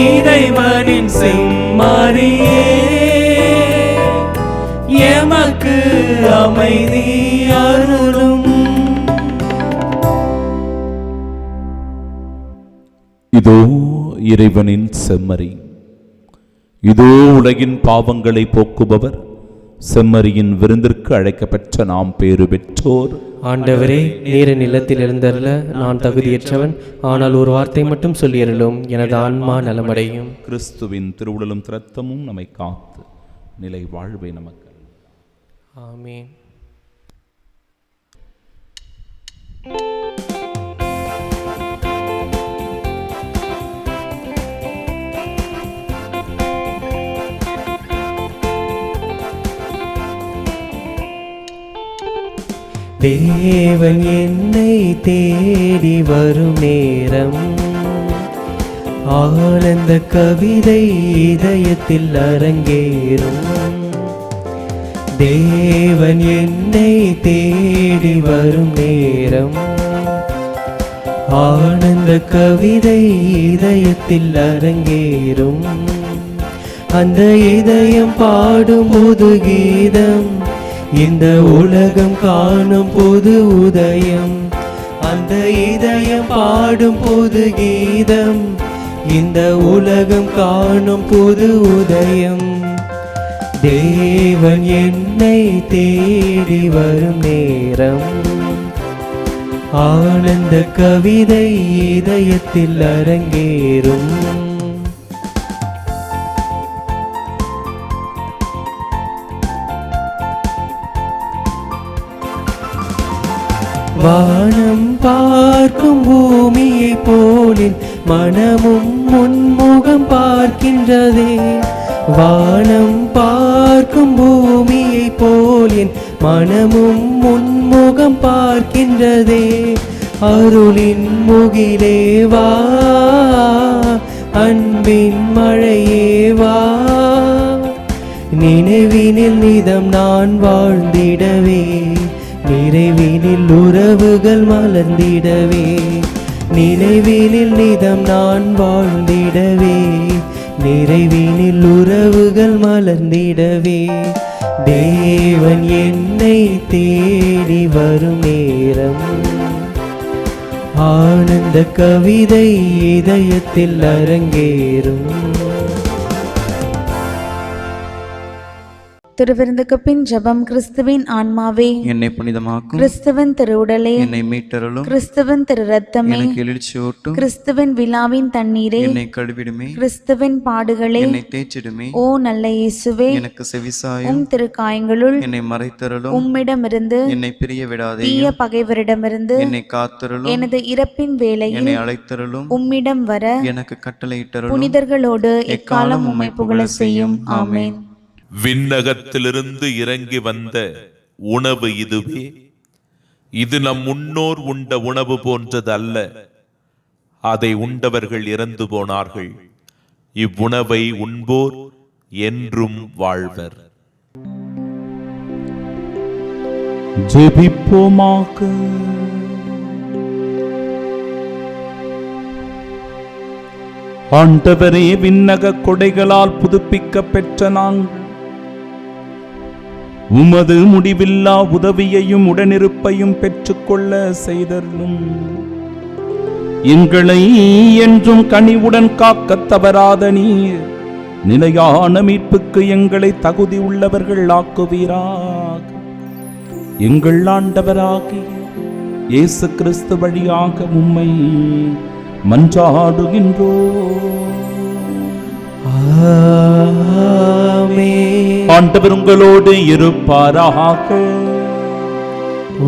இறைவனின் செம்மறியே, எமக்கு அமைதி அருளும். இதோ இறைவனின் செம்மறி, இதோ உலகின் பாவங்களை போக்குபவர். செம்மறியின் விருந்திற்கு அழைக்கப்பெற்ற நாம் பேறு பெற்றோர். ஆண்டவரே, நீர் நிலத்தில் எழுந்தருள நான் தகுதியற்றவன், ஆனால் ஒரு வார்த்தை மட்டும் சொல்லியருளும், எனது ஆன்மா நலமடையும். கிறிஸ்துவின் திருவுடலும் இரத்தமும் நம்மை காத்து நிலை வாழ்வை நமக்கு. ஆமென். தேவன் என்னை தேடி வரும் நேரம், ஆனந்த கவிதை இதயத்தில் அரங்கேறும். தேவன் என்னை தேடி வரும் நேரம், ஆனந்த கவிதை இதயத்தில் அரங்கேறும். அந்த இதயம் பாடும் புது கீதம் இந்த உலகம் காணும் புது உதயம், அந்த இதயம் பாடும் புது கீதம். இந்த உலகம் காணும் புது உதயம், தேவன் என்னை தேடி வரும் நேரம். ஆனந்த கவிதை இதயத்தில் அரங்கேறும். வானம் பார்க்கும் பூமியை போலின் மனமும் முன்முகம் பார்க்கின்றதே. வானம் பார்க்கும் பூமியை போலின் மனமும் முன்முகம் பார்க்கின்றதே. அருளின் முகிலே வா, அன்பின் மழையே வா. நினைவினில் நிதம் நான் வாழ்ந்திடவே, நிறைவினில் உறவுகள் மலர்ந்திடவே. நினைவினில் நிதம் நான் வாழ்ந்திடவே, நிறைவினில் உறவுகள் மலர்ந்திடவே. தேவன் என்னை தேடி வரும் நேரம், ஆனந்த கவிதை இதயத்தில் அரங்கேறும். திருவிருந்துக்கு பின் ஜெபம். கிறிஸ்துவின் ஆன்மாவே என்னை புனிதமாக்கும், கிறிஸ்துவின் திருவுடலே என்னை மீட்டருளும், கிறிஸ்துவின் திரு ரத்தமே எனக்கு எழுச்சியூட்டும், கிறிஸ்துவின் விழாவின் தண்ணீரே என்னை கழுவிடுமே, கிறிஸ்துவின் பாடுகளே என்னை தேய்ச்சிடுமே. ஓ நல்ல இயேசுவே, எனக்கு செவிசாயும், உம் திருக்காயங்களுள் என்னை மறைத்தருளும், உம்மிடமிருந்து என்னை பிரிய விடாதே, தீய பகைவரிடமிருந்து என்னை காத்தருளும், எனது இறப்பின் வேளையில் என்னை அழைத்தருளும், உம்மிடம் வர எனக்கு கட்டளையிட்டருளும். புனிதர்களோடு எக்காலம் உம்மை புகழ செய்யும். ஆமென். விண்ணகத்திலிருந்து இறங்கி வந்த உணவு இதுவே. இது நம் முன்னோர் உண்ட உணவு போன்றது அல்ல, அதை உண்டவர்கள் இறந்து போனார்கள். இவ்வுணவை உண்போர் என்றும் வாழ்வர். ஜெபிப்போமாக. ஆண்டவரே, விண்ணக கொடைகளால் புதுப்பிக்க பெற்ற நாங்கள் உமது முடிவில்லா உதவியையும் உடனிருப்பையும் பெற்றுக்கொள்ள செய்தருளும். எங்களை என்றும் கனிவுடன் காக்க தவறாத நீர் நிலையான மீட்புக்கு எங்களை தகுதி உள்ளவர்கள் ஆக்குவீராக. எங்கள் ஆண்டவராகிய இயேசு கிறிஸ்து வழியாக உம்மை மன்றாடுகின்றோம். ஆண்டவர் உங்களோடு இருப்பாராக.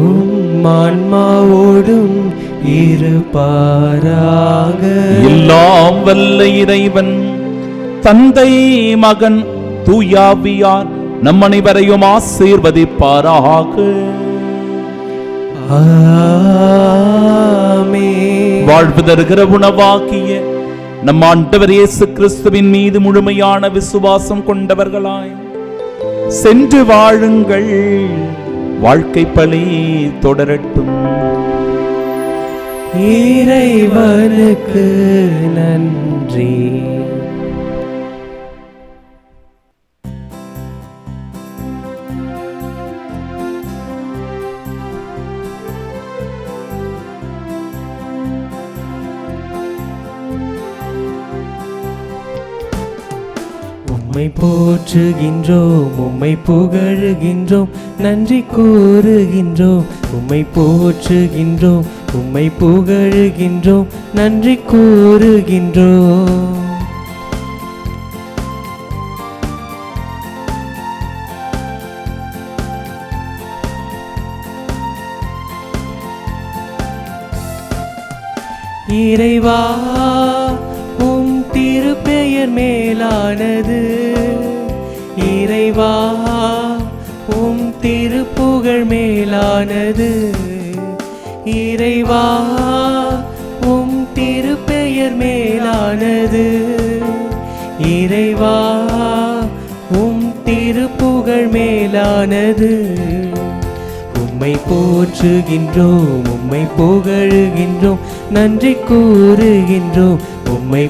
உம் ஆன்மாவோடும் இருப்பாராக. எல்லாம் வல்ல இறைவன் தந்தை, மகன், தூயாவியார் நம் அனைவரையும் ஆசீர்வதிப்பாராக. ஆமென். வாழ்வு தருகிற உணவாகிய நம் ஆண்டவர் இயேசு கிறிஸ்துவின் மீது முழுமையான விசுவாசம் கொண்டவர்களாய் சென்று வாழுங்கள். வாழ்க்கை பலி தொடரட்டும். இறைவனுக்கு நன்றி. உம்மை போற்றுகின்றோம், உம்மை புகழுகின்றோம், நன்றி கூறுகின்றோம். உம்மை போற்றுகின்றோம், உம்மை புகழுகின்றோம், நன்றி கூறுகின்றோம். இறைவா, உம் திருப்பெயர் மேலானது. இறைவா, உம் திருப்புகழ் மேலானது. இறைவா, உம் திருப்பெயர் மேலானது. இறைவா, உம் திருப்புகழ் மேலானது. உம்மை போற்றுகின்றோம், உம்மை புகழுகின்றோம், நன்றி கூறுகின்றோம். உம்மை